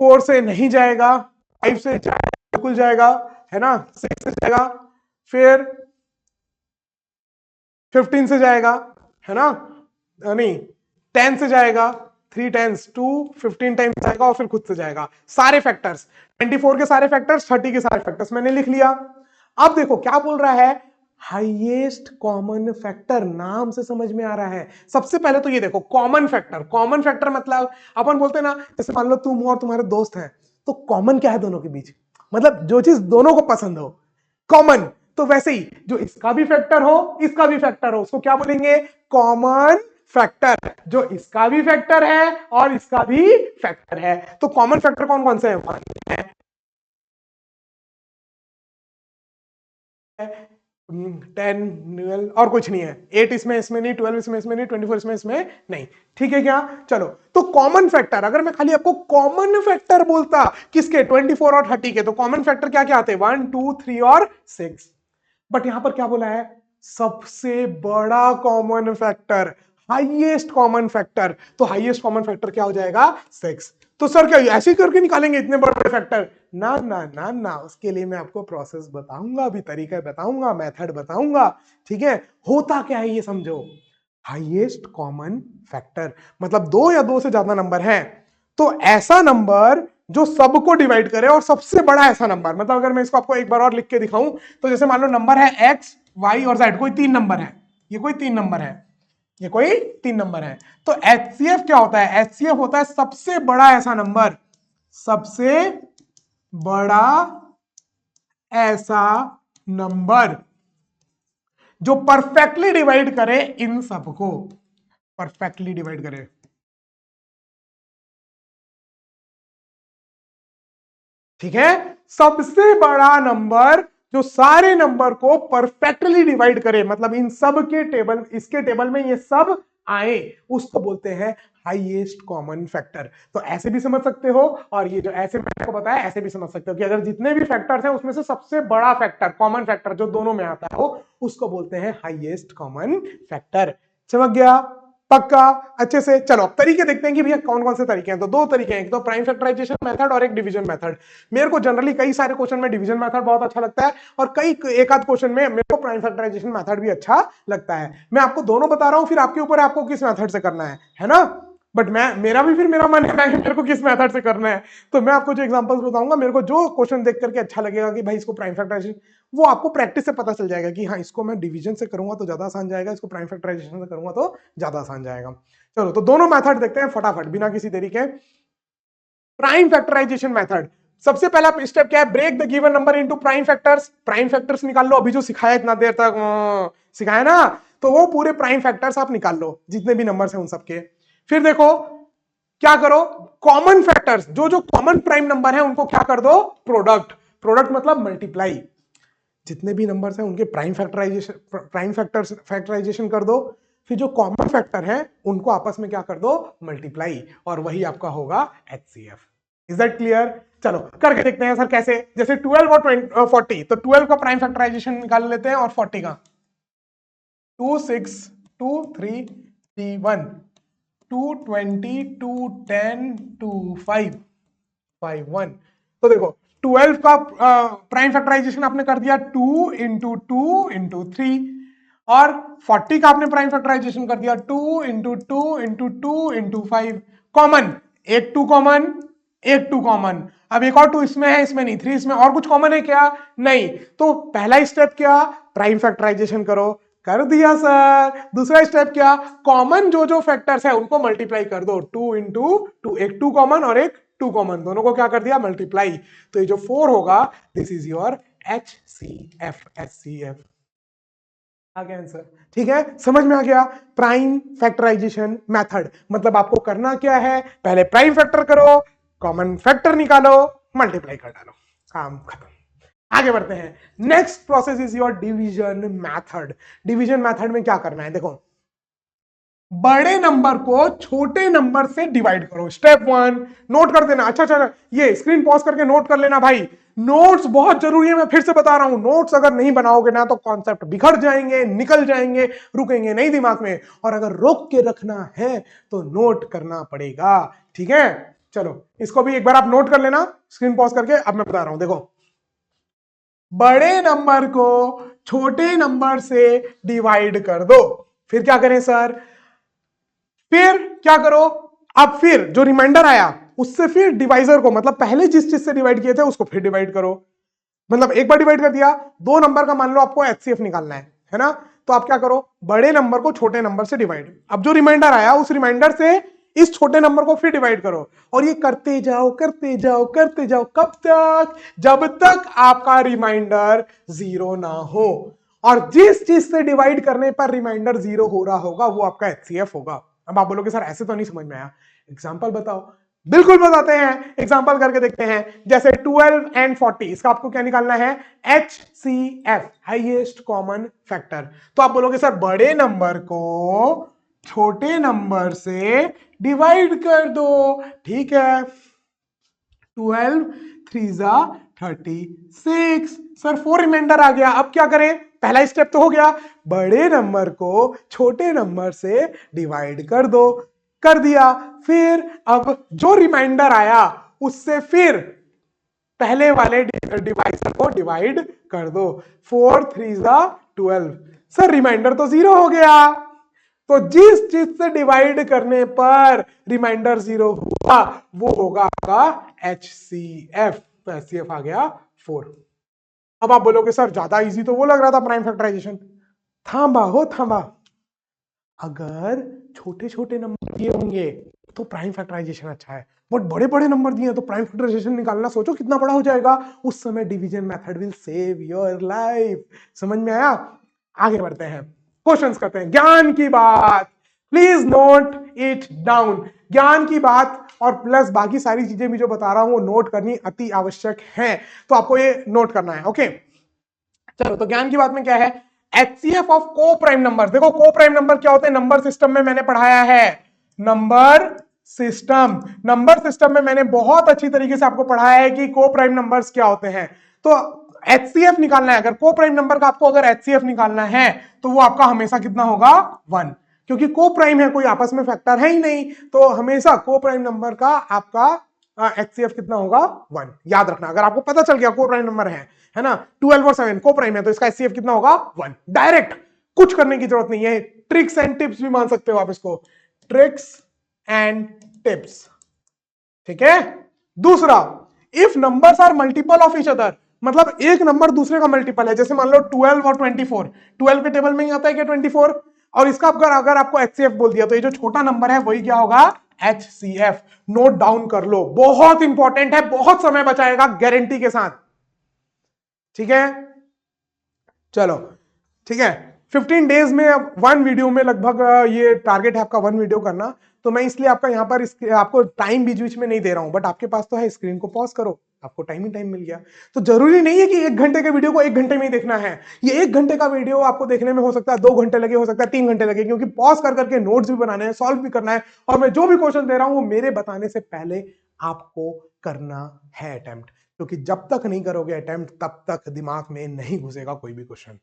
4 से नहीं जाएगा, 5 से जाएगा, बिल्कुल जाएगा, है ना, 6 से जाएगा, फिर 15 से जाएगा, है ना, नहीं 10 से जाएगा, 3 10 2 15 टाइम्स जाएगा और फिर खुद से जाएगा। सारे फैक्टर्स 24 के सारे फैक्टर्स, 30 के सारे फैक्टर्स मैंने लिख लिया। अब देखो क्या बोल रहा है, हाईएस्ट कॉमन फैक्टर, नाम से समझ में आ रहा है। सबसे पहले तो ये देखो कॉमन फैक्टर, कॉमन फैक्टर मतलब अपन बोलते हैं ना, जैसे मान लो तुम और तुम्हारे दोस्त हैं, तो कॉमन क्या है दोनों के बीच, मतलब जो चीज दोनों को पसंद हो, कॉमन। तो वैसे ही जो इसका भी फैक्टर हो इसका भी फैक्टर हो, उसको क्या बोलेंगे, कॉमन फैक्टर। जो इसका भी फैक्टर है और इसका भी फैक्टर है। तो कॉमन फैक्टर कौन कौन से हैं, 10 12 और कुछ नहीं है, 8 इसमें नहीं, 12 इसमें नहीं, 24 इसमें नहीं, ठीक है क्या। चलो, तो कॉमन फैक्टर, अगर मैं खाली आपको कॉमन फैक्टर बोलता किसके, 24 और 30 के, तो कॉमन फैक्टर क्या क्या आते हैं, 1 2 3 और 6। बट यहां पर क्या बोला है, सबसे बड़ा common factor, highest common factor. तो हाईएस्ट कॉमन फैक्टर क्या हो जाएगा, 6। तो सर क्या ऐसे ही करके निकालेंगे इतने बड़े फैक्टर, ना ना ना ना, उसके लिए मैं आपको प्रोसेस बताऊंगा, अभी तरीका बताऊंगा, मेथड बताऊंगा, ठीक है। होता क्या है ये समझो, हाईएस्ट कॉमन फैक्टर मतलब दो या दो से ज्यादा नंबर हैं, तो ऐसा नंबर जो सबको डिवाइड करे, और सबसे बड़ा ऐसा नंबर, मतलब अगर मैं इसको आपको एक बार और लिख के दिखाऊं, तो जैसे मान लो नंबर है एक्स वाई और जेड, कोई 3 नंबर है, ये कोई 3 नंबर है, ये कोई 3 नंबर है। तो HCF क्या होता है, HCF होता है सबसे बड़ा ऐसा नंबर, सबसे बड़ा ऐसा नंबर जो परफेक्टली डिवाइड करे इन सबको, परफेक्टली डिवाइड करे। ठीक है, सबसे बड़ा नंबर जो सारे नंबर को परफेक्टली डिवाइड करे, मतलब इन सब के टेबल, इसके टेबल में ये सब आए, उसको बोलते हैं हाईएस्ट कॉमन फैक्टर। तो ऐसे भी समझ सकते हो, और ये जो ऐसे मैंने आपको बताया ऐसे भी समझ सकते हो कि अगर जितने भी फैक्टर्स हैं उसमें से सबसे बड़ा फैक्टर, कॉमन फैक्टर जो दोनों में आता है, उसको बोलते हैं हाईएस्ट कॉमन फैक्टर। समझ गया, पक्का, अच्छे से। चलो अब तरीके देखते हैं कि भैया कौन कौन से तरीके हैं। तो दो तरीके हैं, एक तो प्राइम फैक्टराइजेशन मेथड और एक डिवीजन मेथड। मेरे को जनरली कई सारे क्वेश्चन में डिवीजन मेथड बहुत अच्छा लगता है, और कई एक आध क्वेश्चन में मेरे को प्राइम फैक्टराइजेशन मेथड भी अच्छा लगता है। मैं आपको दोनों बता रहा हूं, फिर आपके ऊपर आपको किस मेथड से करना है ना। बट मैं मेरा भी फिर मेरा मन है मेरे को किस मेथड से करना है। तो मैं आपको जो एग्जांपल्स बताऊंगा, मेरे को जो क्वेश्चन देख करके अच्छा लगेगा कि भाई इसको प्राइम फैक्टराइजेशन, वो आपको प्रैक्टिस से पता चल जाएगा कि हाँ इसको मैं डिवीजन से करूंगा तो ज्यादा आसान जाएगा, इसको प्राइम फैक्टराइजेशन से करूंगा तो ज्यादा आसान जाएगा। चलो तो दोनों मेथड देखते हैं फटाफट बिना किसी देरी के। प्राइम फैक्टराइजेशन मेथड, सबसे पहला स्टेप क्या है, break the given number into prime factors. Prime factors निकाल लो, अभी जो सिखाया इतना देर तक सिखाया ना, तो वो पूरे प्राइम फैक्टर्स आप निकाल लो, जितने भी नंबर्स हैं उन सबके। फिर देखो क्या करो, कॉमन फैक्टर्स, जो जो कॉमन प्राइम नंबर है उनको क्या कर दो, प्रोडक्ट। प्रोडक्ट मतलब मल्टीप्लाई, जितने भी नंबर्स हैं उनके प्राइम फैक्टराइजेशन कर दो। फिर जो कॉमन फैक्टर है उनको आपस में क्या कर दो, मल्टीप्लाई, और वही आपका होगा HCF। Is that clear. चलो करके देखते हैं सर कैसे। जैसे 12 और 40, तो 12 का प्राइम फैक्टराइजेशन निकाल लेते हैं और 40 का, 2 6 2 3 3 1 2 20 2 10 2 5 5 1। तो देखो 12 का प्राइम फैक्टराइजेशन आपने कर दिया 2 इंटू 2 इंटू 3, और 40 का आपने प्राइम फैक्टराइजेशन कर दिया 2 इंटू 2 इंटू 2 इंटू 5, कॉमन, एक 2 कॉमन, एक 2 कॉमन, अब एक और 2 इसमें है, इसमें नहीं, 3 इसमें, और कुछ कॉमन है क्या? नहीं। तो पहला स्टेप क्या? प्राइम फैक्टराइजेशन करो, कर दिया सर। दूसरा स्टेप क्या? कॉमन जो जो फैक्टर्स है उनको मल्टीप्लाई कर दो, 2 इंटू 2, एक 2 कॉमन और एक 2 कॉमन, दोनों को क्या कर दिया? मल्टीप्लाई। तो ये जो 4 होगा, this is your HCF, HCF आ गया आंसर। ठीक है, समझ में आ गया? प्राइम फैक्टराइजेशन मेथड मतलब आपको करना क्या है, पहले प्राइम फैक्टर करो, कॉमन फैक्टर निकालो, मल्टीप्लाई कर डालो, काम खत्म। आगे बढ़ते हैं। Next process is your division method. Division method में क्या करना है, देखो, बड़े नंबर को छोटे नंबर से डिवाइड करो। स्टेप 1 नोट कर देना। अच्छा अच्छा, ये स्क्रीन पॉज करके नोट कर लेना भाई, नोट्स बहुत जरूरी है। मैं फिर से बता रहा हूं, नोट्स अगर नहीं बनाओगे ना तो कॉन्सेप्ट बिखर जाएंगे, निकल जाएंगे, रुकेंगे नहीं दिमाग में, और अगर रोक के रखना है तो नोट करना पड़ेगा। ठीक है, चलो इसको भी एक बार आप नोट कर लेना स्क्रीन पॉज करके। अब मैं बता रहा हूं, देखो, बड़े नंबर को छोटे नंबर से डिवाइड कर दो, फिर क्या करें सर? फिर क्या करो? अब फिर जो रिमाइंडर आया उससे फिर डिवाइजर को, मतलब पहले जिस चीज से डिवाइड किए थे उसको फिर डिवाइड करो। मतलब एक बार डिवाइड कर दिया, दो नंबर का मान लो आपको HCF निकालना है ना? तो आप क्या करो? बड़े नंबर को छोटे नंबर से डिवाइड, अब जो रिमाइंडर आया उस रिमाइंडर से इस छोटे नंबर को फिर डिवाइड करो, और ये करते जाओ करते जाओ करते जाओ, कब तक? जब तक आपका रिमाइंडर 0 ना हो, और जिस चीज से डिवाइड करने पर रिमाइंडर 0 हो रहा होगा वो आपका HCF होगा। अब आप बोलोगे सर ऐसे तो नहीं समझ में आया, एग्जांपल बताओ। बिल्कुल बताते हैं, एग्जांपल करके देखते हैं। जैसे 12 एंड 40, इसका आपको क्या निकालना है? HCF, highest common factor. तो आप बोलोगे सर बड़े नंबर को छोटे नंबर से डिवाइड कर दो। ठीक है, 12 3 जा 36, सर 4 रिमाइंडर आ गया, अब क्या करें? पहला स्टेप तो हो गया, बड़े नंबर को छोटे नंबर से डिवाइड कर दो, कर दिया। फिर अब जो रिमाइंडर आया उससे फिर पहले वाले डिवाइसर को डिवाइड कर दो, 4 3 जा 12, सर रिमाइंडर तो 0 हो गया। तो जिस चीज से डिवाइड करने पर रिमाइंडर 0 हुआ वो होगा आपका HCF, तो HCF आ गया 4। अब आप बोलोगे सर ज्यादा इजी तो वो लग रहा था प्राइम फैक्टराइजेशन। थांबा हो थांबा, अगर छोटे छोटे नंबर दिए होंगे तो प्राइम फैक्टराइजेशन अच्छा है, बट बड़े बड़े नंबर दिए तो प्राइम फैक्टराइजेशन निकालना सोचो कितना बड़ा हो जाएगा। उस समय division method will save your life. समझ में आया? आगे बढ़ते हैं, क्वेश्चंस करते हैं। ज्ञान की बात, प्लीज नोट इट डाउन। ज्ञान की बात और प्लस बाकी सारी चीजें भी जो बता रहा हूं वो नोट करनी अति आवश्यक है, तो आपको ये नोट करना है। ओके, चलो तो ज्ञान की बात में क्या है? HCF ऑफ को प्राइम नंबर। देखो को प्राइम नंबर क्या होते हैं, नंबर सिस्टम में मैंने पढ़ाया है, नंबर सिस्टम में मैंने बहुत अच्छी तरीके से आपको पढ़ाया है कि को प्राइम नंबर्स क्या होते हैं। तो HCF निकालना है, अगर को प्राइम नंबर का आपको अगर HCF निकालना है तो वो आपका हमेशा कितना होगा? 1, क्योंकि को प्राइम है, कोई आपस में फैक्टर है ही नहीं, तो हमेशा को प्राइम नंबर का आपका HCF कितना होगा? 1। याद रखना, अगर आपको पता चल गया को प्राइम नंबर है ना, 12 और 7 को प्राइम है तो इसका HCF कितना होगा? 1। डायरेक्ट, कुछ करने की जरूरत नहीं है, ट्रिक्स एंड टिप्स भी मान सकते हो आप इसको, ट्रिक्स एंड टिप्स। ठीक है, दूसरा, if numbers are multiple of each other, मतलब एक नंबर दूसरे का मल्टीपल है, जैसे मान लो 12 और 24, 12 के टेबल में ही आता है क्या 24, और इसका अगर आपको HCF बोल दिया तो ये जो छोटा नंबर है वही क्या होगा? HCF। नोट डाउन कर लो, बहुत इंपॉर्टेंट है, बहुत समय बचाएगा गारंटी के साथ। ठीक है, चलो ठीक है, 15 डेज में 1 वीडियो में लगभग ये टारगेट है आपका 1 वीडियो करना, तो मैं इसलिए आपका यहाँ पर आपको टाइम बीच बीच में नहीं दे रहा हूं, बट आपके पास तो है, स्क्रीन को पॉज करो, आपको टाइम ही टाइम मिल गया। तो जरूरी नहीं है कि 1 घंटे के वीडियो को 1 घंटे में ही देखना है, ये 1 घंटे का वीडियो आपको देखने में हो सकता है 2 घंटे लगे, हो सकता है 3 घंटे लगे, क्योंकि पॉज कर करके नोट्स भी बनाने हैं, सॉल्व भी करना है, और मैं जो भी क्वेश्चन दे रहा हूं वो मेरे बताने से पहले आपको करना है अटेम्प्ट, क्योंकि जब तक नहीं करोगे अटेम्प्ट तब तक दिमाग में नहीं घुसेगा कोई भी क्वेश्चन,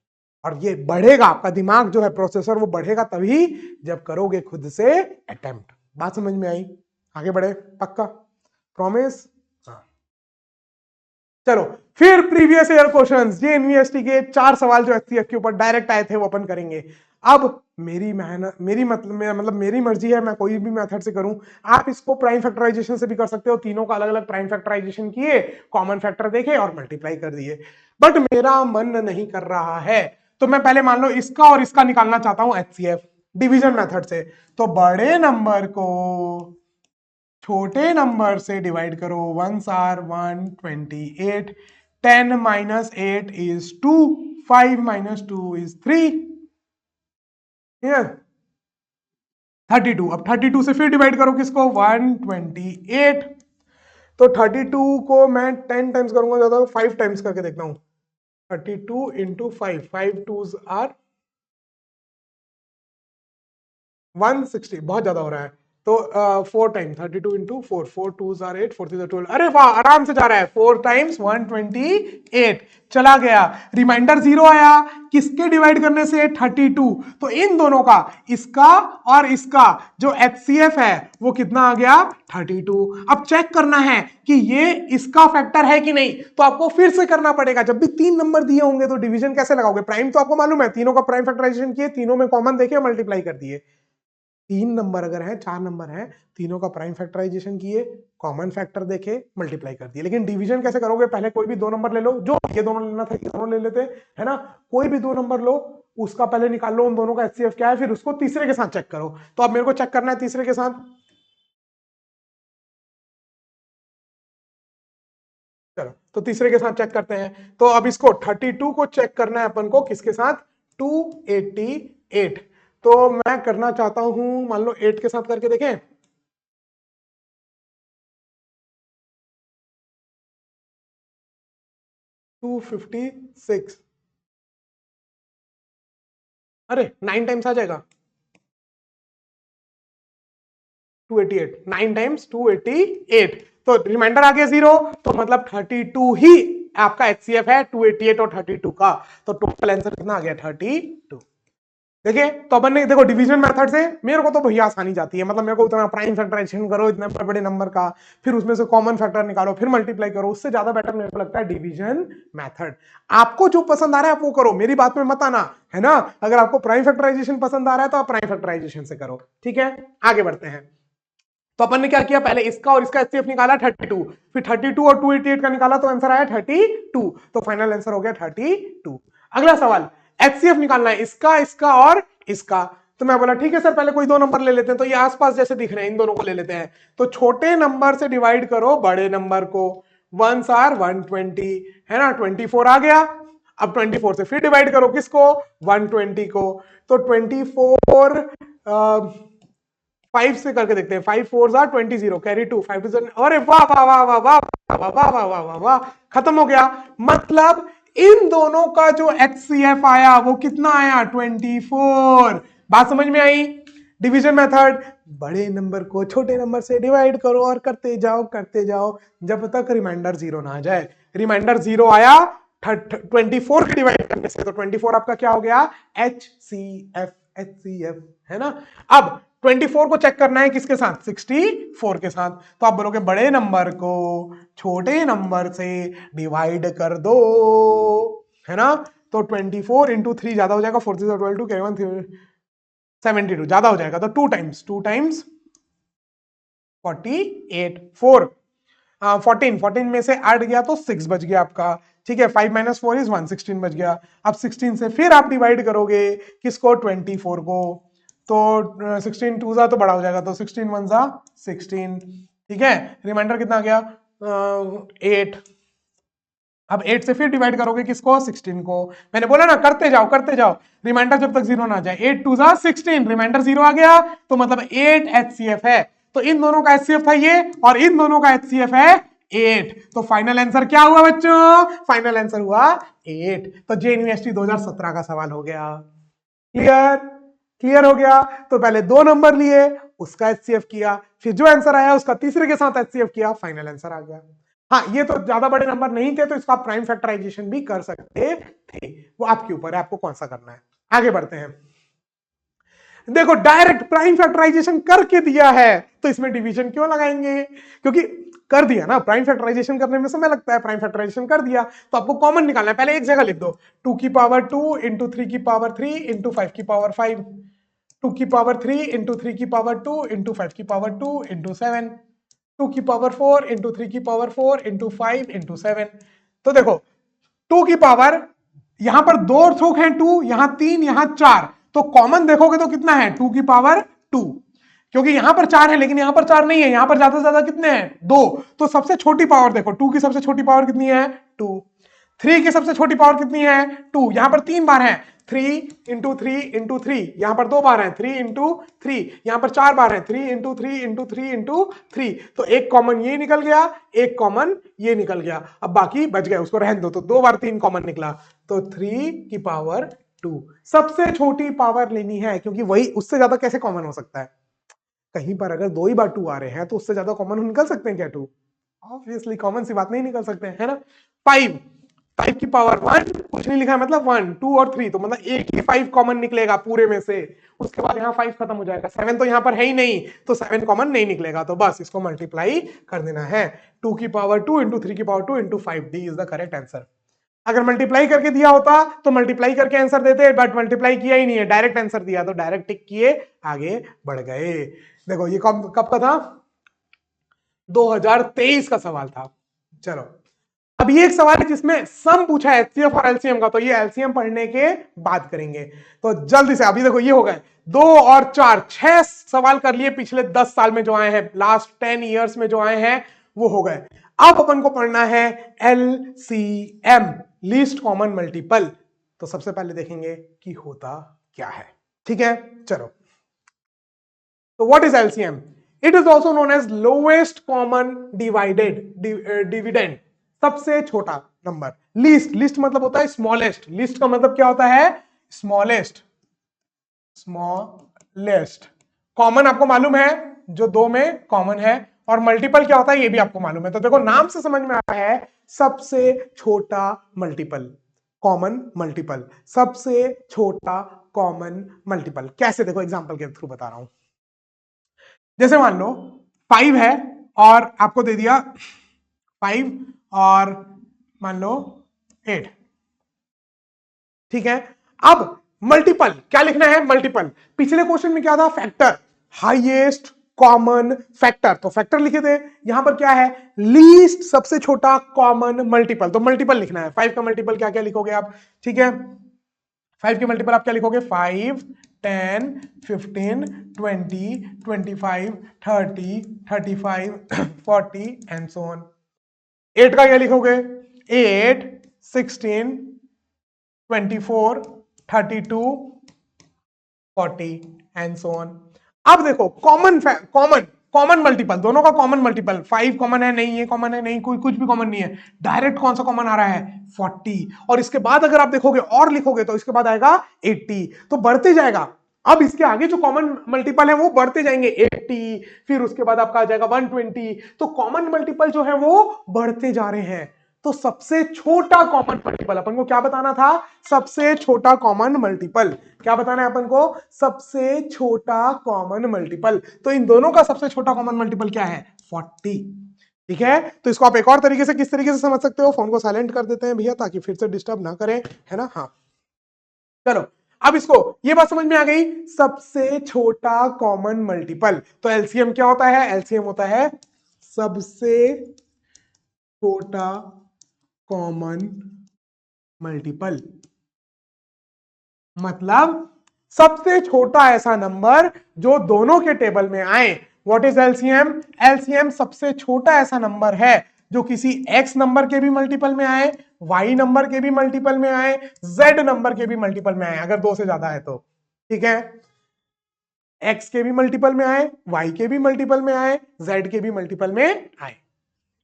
और ये बढ़ेगा आपका दिमाग जो है प्रोसेसर, वो बढ़ेगा तभी जब करोगे खुद से अटेम्प्ट। बात समझ में आई? आगे बढ़े, पक्का, प्रॉमिस? चलो फिर प्रीवियस ईयर क्वेश्चंस जेएनवीएसटी के 4 सवाल जो एचसीएफ के ऊपर डायरेक्ट आए थे वो अपन करेंगे। अब मेरी मेहनत मतलब मेरी मर्जी है, मैं कोई भी मेथड से करूं। आप इसको प्राइम फैक्टराइजेशन से भी कर सकते हो, तीनों का अलग अलग प्राइम फैक्टराइजेशन किए, कॉमन फैक्टर देखे और मल्टीप्लाई कर दिए। बट मेरा मन नहीं कर रहा है, तो मैं पहले मान लो इसका और इसका निकालना चाहता हूं एचसीएफ डिवीजन मेथड से। तो बड़े नंबर को छोटे नंबर से डिवाइड करो, 1 are 128, 10 minus 8 is 2, 5 minus 2 is 3, 32। अब 32 से फिर डिवाइड करो किसको, 128। तो 32 को मैं 10 टाइम्स करूंगा, ज्यादा 5 टाइम्स करके देखता हूं। 32 इंटू 5, 5 2s आर 160, बहुत ज्यादा हो रहा है। तो 4 टाइम 32 इंटू 4, 4 2s आर 8, 4 3 12। अरे वाह, आराम से जा रहा है। 4 टाइम्स 128 चला गया। रिमाइंडर 0 आया, किसके डिवाइड करने से, 32। तो इन दोनों का, इसका और इसका जो एचसीएफ है वो कितना आ गया, 32। अब चेक करना है कि ये इसका फैक्टर है कि नहीं, तो आपको फिर से करना पड़ेगा। जब भी 3 नंबर दिए होंगे तो डिवीजन कैसे लगाओगे, प्राइम तो आपको मालूम है, तीनों का प्राइम फैक्टराइजेशन किए, तीनों में कॉमन देखे, मल्टीप्लाई कर दिए। 3 नंबर अगर है, 4 नंबर है, तीनों का प्राइम फैक्टराइजेशन किए, कॉमन फैक्टर देखे, मल्टीप्लाई कर दिए। लेकिन डिवीजन कैसे करोगे, पहले कोई भी 2 नंबर ले लो, जो ये दोनों लेना था ये दोनों ले लेते, है ना। कोई भी 2 नंबर लो, उसका पहले निकाल लो उन दोनों का एचसीएफ क्या है, फिर उसको तीसरे के साथ चेक करो। तो अब मेरे को चेक करना है तीसरे के साथ। चलो तो तीसरे के साथ चेक करते हैं। तो अब इसको 32 को चेक करना है अपन को किसके साथ, 288। तो मैं करना चाहता हूं, मान लो 8 के साथ करके देखें। 256, अरे 9 टाइम्स आ जाएगा, 288, 9 टाइम्स 288। तो रिमाइंडर आ गया 0, तो मतलब 32 ही आपका एचसीएफ है, 288 और 32 का। तो टोटल आंसर कितना आ गया, 32। देखिए, तो अपन ने देखो डिवीजन मेथड से मेरे को तो भैया आसानी जाती है, मतलब मेरे को उतना प्राइम फैक्टराइजेशन करो इतने बड़े बड़े नंबर का, फिर उसमें से कॉमन फैक्टर निकालो, फिर मल्टीप्लाई करो, उससे ज्यादा बेटर मेरे को लगता है डिवीजन मेथड। आपको जो पसंद आ रहा है आप वो करो, मेरी बात में मत आना, है ना। अगर आपको प्राइम फैक्टराइजेशन पसंद आ रहा है तो आप प्राइम फैक्टराइजेशन से करो, ठीक है। आगे बढ़ते हैं। तो अपन ने क्या किया, पहले इसका और इसका एचसीएफ निकाला 32, फिर 32 और 288 का निकाला तो आंसर आया 32। तो फाइनल आंसर हो गया 32। अगला सवाल, एचसीएफ निकालना है इसका, इसका और इसका। तो मैं बोला ठीक है सर, पहले कोई 2 नंबर ले लेते हैं, तो ये आसपास जैसे दिख रहे हैं इन दोनों को ले लेते हैं। तो छोटे नंबर से डिवाइड करो बड़े नंबर को, 1 आर 120, है ना, 24 आ गया। अब 24 से फिर डिवाइड करो किसको, 120 को। तो 24 5 से करके देखते हैं, 5 4 आर 20, 0 कैरी 2, 5 2, अरे वाह वाह वाह वाह वाह वाह वाह वाह वाह वाह वाह, खत्म हो गया। मतलब इन दोनों का जो एचसीएफ आया वो कितना आया, 24। बात समझ में आई। डिवीजन मेथड, बड़े नंबर को छोटे नंबर से डिवाइड करो और करते जाओ जब तक रिमाइंडर 0 ना आ जाए। रिमाइंडर 0 आया 24 के डिवाइड करने से, तो 24 आपका क्या हो गया, एचसीएफ, एचसीएफ, है ना। अब 24 को चेक करना है किसके साथ, 64 के साथ। तो आप बोलोगे बड़े नंबर को छोटे नंबर से डिवाइड कर दो, है ना। तो 24 इंटू 3 ज्यादा हो जाएगा, 4 3 12 कैरी 1 72 ज्यादा हो जाएगा, तो 2 टाइम्स 48, 4 14 में से 8 गया तो 6 बच गया आपका, ठीक है। 5 माइनस 4 इज 1, 16 बच गया। अब 16 से फिर आप डिवाइड करोगे किसको, 24 को। तो 16 2 जा तो बड़ा हो जाएगा, तो 16 1 जा 16, ठीक है। रिमाइंडर कितना आ गया, 8। अब 8 से फिर डिवाइड करोगे किसको, 16 को। मैंने बोला ना करते जाओ, रिमाइंडर जब तक 0 ना आ जाए। 8 2 जा 16, रिमाइंडर 0 आ गया, तो मतलब 8 एचसीएफ है। तो इन दोनों का एचसीएफ था ये, और इन दोनों का एचसीएफ है 8। तो फाइनल आंसर क्या हुआ बच्चों, फाइनल आंसर हुआ 8। तो जेएनयूएसटी 2017 का सवाल हो गया। क्लियर, क्लियर हो गया। तो पहले 2 नंबर लिए, उसका एचसीएफ किया, फिर जो आंसर आया उसका तीसरे के साथ एचसीएफ किया, फाइनल आंसर आ गया। हाँ, ये तो ज्यादा बड़े नंबर नहीं थे तो इसका प्राइम फैक्टराइजेशन भी कर सकते थे, वो आपके ऊपर है, आपको कौन सा करना है। आगे बढ़ते हैं। देखो डायरेक्ट प्राइम फैक्टराइजेशन करके दिया है तो इसमें डिवीजन क्यों लगाएंगे, क्योंकि कर दिया ना, प्राइम फैक्टराइजेशन करने में समय लगता है, प्राइम फैक्टराइजेशन कर दिया तो आपको कॉमन निकालना है। पहले एक जगह लिख दो 2 की पावर 2 इंटू 3 की पावर 3 इंटू 5 की पावर 5, 2 की पावर 3 इंटू 3 की पावर 2 इंटू 5 की पावर 2 इंटू 7, 2 की पावर 4 इंटू 3 की पावर 4 इंटू 5 इंटू 7। तो देखो 2 की पावर, यहां पर दो थोक हैं 2, यहां 3, यहां 4, तो कॉमन देखोगे तो कितना है 2 की पावर 2, क्योंकि यहां पर 4 है लेकिन यहां पर 4 नहीं है, यहां पर ज्यादा से ज्यादा कितने हैं 2, तो सबसे छोटी पावर देखो 2 की सबसे छोटी पावर कितनी है 2, 3 की सबसे छोटी पावर कितनी है 2, यहां पर 3 बार है 3 इंटू 3 इंटू 3, यहां पर 2 बार है 3 इंटू 3, यहां पर 4 बार है 3 इंटू 3 इंटू 3 इंटू 3, तो एक कॉमन ये निकल गया, एक कॉमन ये निकल गया, अब बाकी बच गए उसको रहने दो, तो 2 बार 3 कॉमन निकला, तो 3 की पावर 2 सबसे छोटी पावर लेनी है, क्योंकि वही, उससे ज्यादा कैसे कॉमन हो सकता है, कहीं पर अगर 2 ही बार 2 आ रहे हैं तो उससे ज्यादा कॉमन निकल सकते हैं क्या 2, ऑब्वियसली कॉमन सी बात नहीं निकल सकते हैं, है ना। 5, 5 की पावर 1, कुछ नहीं लिखा है मतलब 1, 2 और 3, तो मतलब एक ही 5 कॉमन निकलेगा पूरे में से, उसके बाद यहाँ 5 खत्म हो जाएगा, 7 तो यहाँ पर है ही नहीं, तो 7 कॉमन नहीं निकलेगा, तो बस इसको मल्टीप्लाई कर देना है, 2 की पावर 2 इंटू 3 की power 2 into 5, D is the correct answer. अगर मल्टीप्लाई करके दिया होता तो मल्टीप्लाई करके आंसर देते, बट मल्टीप्लाई किया ही नहीं है, डायरेक्ट आंसर दिया, तो डायरेक्ट टिक किए आगे बढ़ गए। देखो ये कब कब का था, 2023 का सवाल था। चलो अब ये एक सवाल है जिसमें सम पूछा है एचसीएफ और एलसीएम का, तो ये एलसीएम पढ़ने के बाद करेंगे, तो जल्दी से, अभी देखो ये हो गए 2 और 4, 6 सवाल कर लिए पिछले 10 साल में जो आए हैं, लास्ट 10 इयर्स में जो आए हैं वो हो गए। अब अपन को पढ़ना है एलसीएम, लीस्ट कॉमन मल्टीपल, तो सबसे पहले देखेंगे कि होता क्या है, ठीक है। चलो, तो what is LCM, it is also known as lowest common dividend, सबसे छोटा नंबर, लीस्ट, लीस्ट मतलब होता है स्मॉलेस्ट, लीस्ट का मतलब क्या होता है स्मॉलेस्ट, स्मॉलेस्ट, कॉमन आपको मालूम है जो 2 में कॉमन है, और मल्टीपल क्या होता है ये भी आपको मालूम है, तो देखो नाम से समझ में आया है सबसे छोटा मल्टीपल, कॉमन मल्टीपल, सबसे छोटा कॉमन मल्टीपल, कैसे देखो एग्जांपल के थ्रू बता रहा हूं। जैसे मान लो 5 है और आपको दे दिया 5 और मान लो 8, ठीक है। अब मल्टीपल क्या लिखना है, मल्टीपल, पिछले क्वेश्चन में क्या था फैक्टर, हाईएस्ट कॉमन फैक्टर, तो फैक्टर लिखे थे, यहां पर क्या है लीस्ट सबसे छोटा कॉमन मल्टीपल, तो मल्टीपल लिखना है। 5 का मल्टीपल क्या क्या लिखोगे आप, ठीक है, 5 के मल्टीपल आप क्या लिखोगे 5, 10, 15, 20, 25, 30, 35, 40 एंड सो ऑन। 8 का क्या लिखोगे 8, 16, 24, 32, 40 एंड सो ऑन। अब देखो कॉमन कॉमन कॉमन मल्टीपल, दोनों का कॉमन मल्टीपल, 5 कॉमन है नहीं, ये कॉमन है नहीं, कोई कुछ भी कॉमन नहीं है, डायरेक्ट कौन सा कॉमन आ रहा है 40, और इसके बाद अगर आप देखोगे और लिखोगे तो इसके बाद आएगा 80, तो बढ़ते जाएगा। अब इसके आगे जो कॉमन मल्टीपल है वो बढ़ते जाएंगे 80, फिर उसके बाद आपका आ जाएगा 120, तो कॉमन मल्टीपल जो है वो बढ़ते जा रहे हैं। तो सबसे छोटा कॉमन मल्टीपल अपन को क्या बताना था, सबसे छोटा कॉमन मल्टीपल, क्या बताना है अपन को, सबसे छोटा कॉमन मल्टीपल, तो इन दोनों का सबसे छोटा कॉमन मल्टीपल क्या है 40, ठीक है। तो इसको आप एक और तरीके से किस तरीके से समझ सकते हो, फोन को साइलेंट कर देते हैं भैया ताकि फिर से डिस्टर्ब ना करें, है ना। हाँ चलो, अब इसको ये बात समझ में आ गई, सबसे छोटा कॉमन मल्टीपल, तो एलसीएम क्या होता है, एलसीएम होता है सबसे छोटा कॉमन मल्टीपल, मतलब सबसे छोटा ऐसा नंबर जो दोनों के टेबल में आए। व्हाट इज एलसीएम, एलसीएम सबसे छोटा ऐसा नंबर है जो किसी एक्स नंबर के भी मल्टीपल में आए, वाई नंबर के भी मल्टीपल में आए, जेड नंबर के भी मल्टीपल में आए, अगर 2 से ज्यादा है तो, ठीक है, एक्स के भी मल्टीपल में आए, वाई के भी मल्टीपल में आए, जेड के भी मल्टीपल में आए।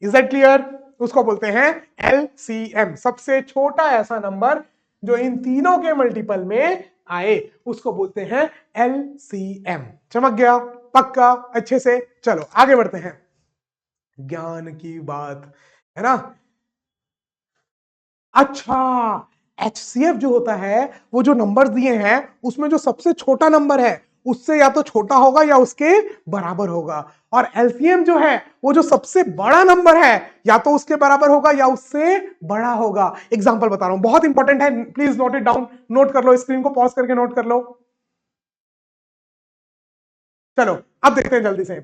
इज दैट क्लियर, उसको बोलते हैं एलसीएम, सबसे छोटा ऐसा नंबर जो इन तीनों के मल्टीपल में आए उसको बोलते हैं एलसीएम। चमक गया, पक्का, अच्छे से। चलो आगे बढ़ते हैं, ज्ञान की बात है ना। अच्छा, एचसीएफ जो होता है वो जो नंबर दिए हैं उसमें जो सबसे छोटा नंबर है उससे या तो छोटा होगा या उसके बराबर होगा। और एलसीएम जो है वो जो सबसे बड़ा नंबर है या तो उसके बराबर होगा या उससे बड़ा होगा। एग्जांपल बता रहा हूं, बहुत इंपॉर्टेंट है, please note it down, note कर लो, स्क्रीन को पॉज करके नोट कर लो। चलो अब देखते हैं जल्दी से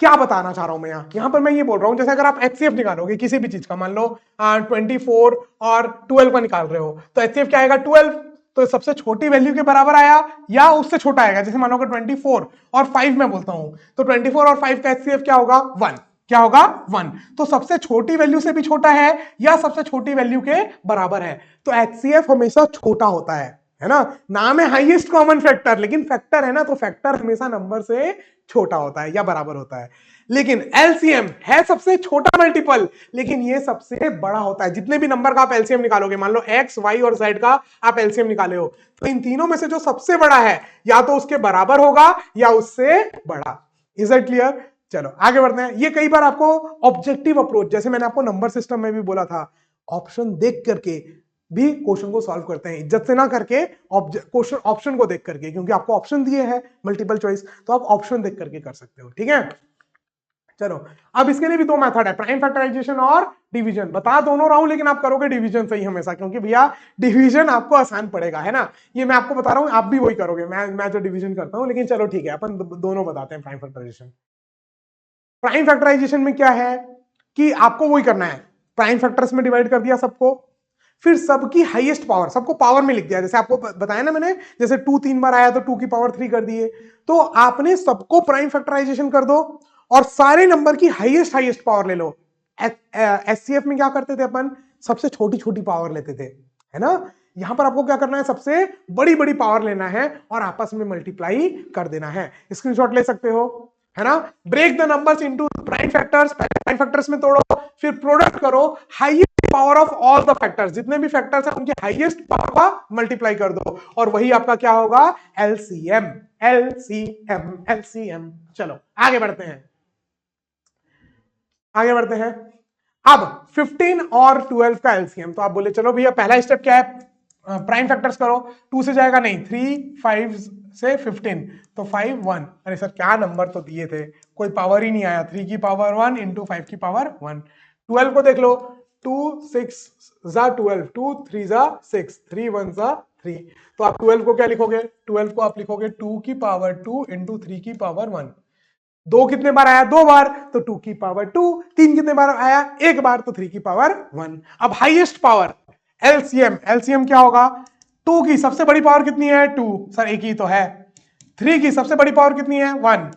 क्या बताना चाह रहा हूं मैं। यहां पर मैं ये बोल रहा हूं, जैसे अगर आप एचसीएफ निकालोगे किसी भी चीज का, मान लो 24 और 12 का निकाल रहे हो, तो एचसीएफ क्या आएगा 12, तो सबसे छोटी वैल्यू के बराबर आया या उससे छोटा आएगा। जैसे मानो अगर 24 और 5 मैं बोलता हूं, तो 24 और 5 का एचसीएफ क्या होगा 1, क्या होगा 1। तो सबसे छोटी वैल्यू से भी छोटा है या सबसे छोटी वैल्यू के बराबर है, तो एचसीएफ हमेशा छोटा होता है ना। नाम है हाईएस्ट कॉमन फैक्टर, लेकिन फैक्टर है ना, तो फैक्टर हमेशा नंबर से छोटा होता है या बराबर होता है। लेकिन एलसीएम है सबसे छोटा मल्टीपल, लेकिन ये सबसे बड़ा होता है। जितने भी नंबर का आप एलसीएम निकालोगे, मान लो एक्स, वाई और जेड का आप एलसीएम निकाले हो, तो इन तीनों में से जो सबसे बड़ा है या तो उसके बराबर होगा या उससे बड़ा। Is it clear? चलो आगे बढ़ते हैं। ये कई बार आपको ऑब्जेक्टिव अप्रोच, जैसे मैंने आपको नंबर सिस्टम में भी बोला था, ऑप्शन देख करके भी क्वेश्चन को सॉल्व करते हैं, इज्जत से ना करके, क्वेश्चन ऑप्शन को देख करके, क्योंकि आपको ऑप्शन दिए हैं मल्टीपल चॉइस, तो आप ऑप्शन देख करके कर सकते हो। ठीक है, चलो अब इसके लिए भी दो मेथड है, प्राइम फैक्टराइजेशन और डिवीजन। बता दोनों रहा हूं, लेकिन आप करोगे डिवीजन सही हमेशा, क्योंकि भैया डिवीजन आपको आसान पड़ेगा, है ना। ये मैं आपको बता रहा हूं, आप भी वही करोगे, मैं जो डिवीजन करता हूं। लेकिन चलो ठीक है, अपन दोनों बताते हैं। प्राइम फैक्टराइजेशन, प्राइम फैक्टराइजेशन में क्या है कि आपको वही करना है, प्राइम फैक्टर्स में डिवाइड कर दिया सबको, फिर सबकी हाईएस्ट पावर, सबको पावर में लिख दिया। जैसे आपको बताया ना मैंने, जैसे 2 3 बार आया तो 2 की पावर 3 कर दिए, तो आपने सबको प्राइम फैक्टराइजेशन कर दो और सारे नंबर की हाईएस्ट पावर ले लो। एचसीएफ में क्या करते थे अपन, सबसे छोटी छोटी पावर लेते थे, है ना। यहां पर आपको क्या करना है, सबसे बड़ी बड़ी पावर लेना है और आपस में मल्टीप्लाई कर देना है। स्क्रीनशॉट ले सकते हो, है ना। Break the numbers into prime factors, prime factors में तोड़ो, फिर प्रोडक्ट करो, highest power of all the factors, जितने भी फैक्टर्स हैं उनकी हाईएस्ट पावर का मल्टीप्लाई कर दो, और वही आपका क्या होगा, एलसीएम। LCM, LCM. चलो आगे बढ़ते हैं, आगे बढ़ते हैं। अब 15 और 12 का एलसीएम, तो आप बोले चलो भैया पहला स्टेप क्या है, प्राइम फैक्टर्स करो। 2 से जाएगा नहीं, 3 5 से 15, तो 5 1। अरे सर क्या नंबर तो दिए थे, कोई पावर ही नहीं आया। 3 की पावर 1 इंटू 5 की पावर 1। 12 को देख लो, 2 6 जा 12, 2 3 जा 6, 3 1 जा 3। तो आप 12 को क्या लिखोगे, 12 को आप लिखोगे 2 की पावर 2 इंटू 3 की पावर 1। 2 कितने बार आया, 2 बार, तो 2 की पावर 2। 3 कितने बार आया, 1 बार, तो 3 की पावर 1। अब हाईएस्ट पावर एलसीएम, एलसीएम क्या होगा, 2 की सबसे बड़ी पावर कितनी है, 2, सर एक ही तो है। 3 की सबसे बड़ी पावर कितनी है, 1।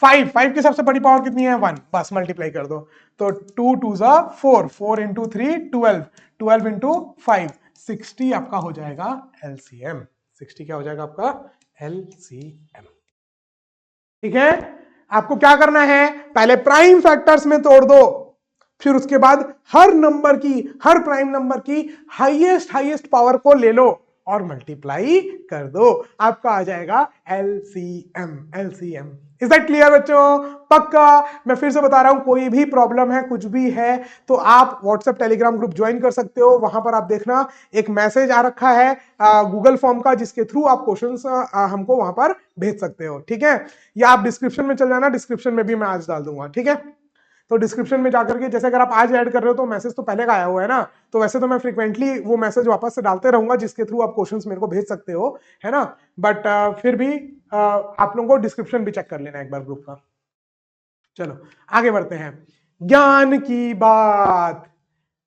5 की सबसे बड़ी पावर कितनी है, 1। बस मल्टीप्लाई कर दो, तो 2 2 जा 4, 4 इंटू 3 12, 12 इंटू 5 60 आपका हो जाएगा एलसीएम। 60 क्या हो जाएगा आपका एलसीएम। ठीक है, आपको क्या करना है, पहले प्राइम फैक्टर्स में तोड़ दो, फिर उसके बाद हर नंबर की, हर प्राइम नंबर की हाईएस्ट पावर को ले लो और मल्टीप्लाई कर दो, आपका आ जाएगा LCM. LCM, is that clear बच्चों? पक्का? मैं फिर से बता रहा हूं, कोई भी प्रॉब्लम है, कुछ भी है, तो आप व्हाट्सएप टेलीग्राम ग्रुप ज्वाइन कर सकते हो। वहां पर आप देखना एक मैसेज आ रखा है गूगल फॉर्म का, जिसके थ्रू आप क्वेश्चंस हमको वहां पर भेज सकते हो। ठीक है, या आप डिस्क्रिप्शन में चल जाना, डिस्क्रिप्शन में भी मैं आज डाल दूंगा। ठीक है, तो डिस्क्रिप्शन में जाकर के, जैसे अगर आप आज ऐड कर रहे हो तो मैसेज तो पहले का आया हुआ है ना, तो वैसे तो मैं फ्रीक्वेंटली वो मैसेज वापस से डालते रहूंगा, जिसके थ्रू आप क्वेश्चंस मेरे को भेज सकते हो, है ना। बट फिर भी आप लोगों को डिस्क्रिप्शन भी चेक कर लेना एक बार ग्रुप का। चलो आगे बढ़ते हैं। ज्ञान की बात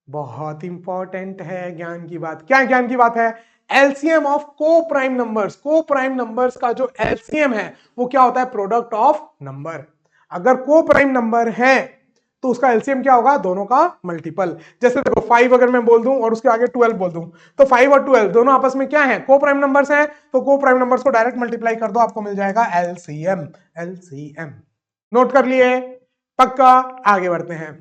बहुत इंपॉर्टेंट है, ज्ञान की बात। क्या ज्ञान की बात है, एलसीएम ऑफ को प्राइम नंबर्स। को प्राइम नंबर्स का जो एलसीएम है वो क्या होता है, प्रोडक्ट ऑफ नंबर। अगर को प्राइम नंबर है तो उसका एलसीएम क्या होगा, दोनों का मल्टीपल। जैसे देखो 5 अगर मैं बोल दूं और उसके आगे 12 बोल दूं, तो 5 और 12 दोनों आपस में क्या है, को प्राइम नंबर्स हैं, तो को प्राइम नंबर्स को डायरेक्ट मल्टीप्लाई कर दो, आपको मिल जाएगा एलसीएम। एलसीएम नोट कर लिए? पक्का? आगे बढ़ते हैं,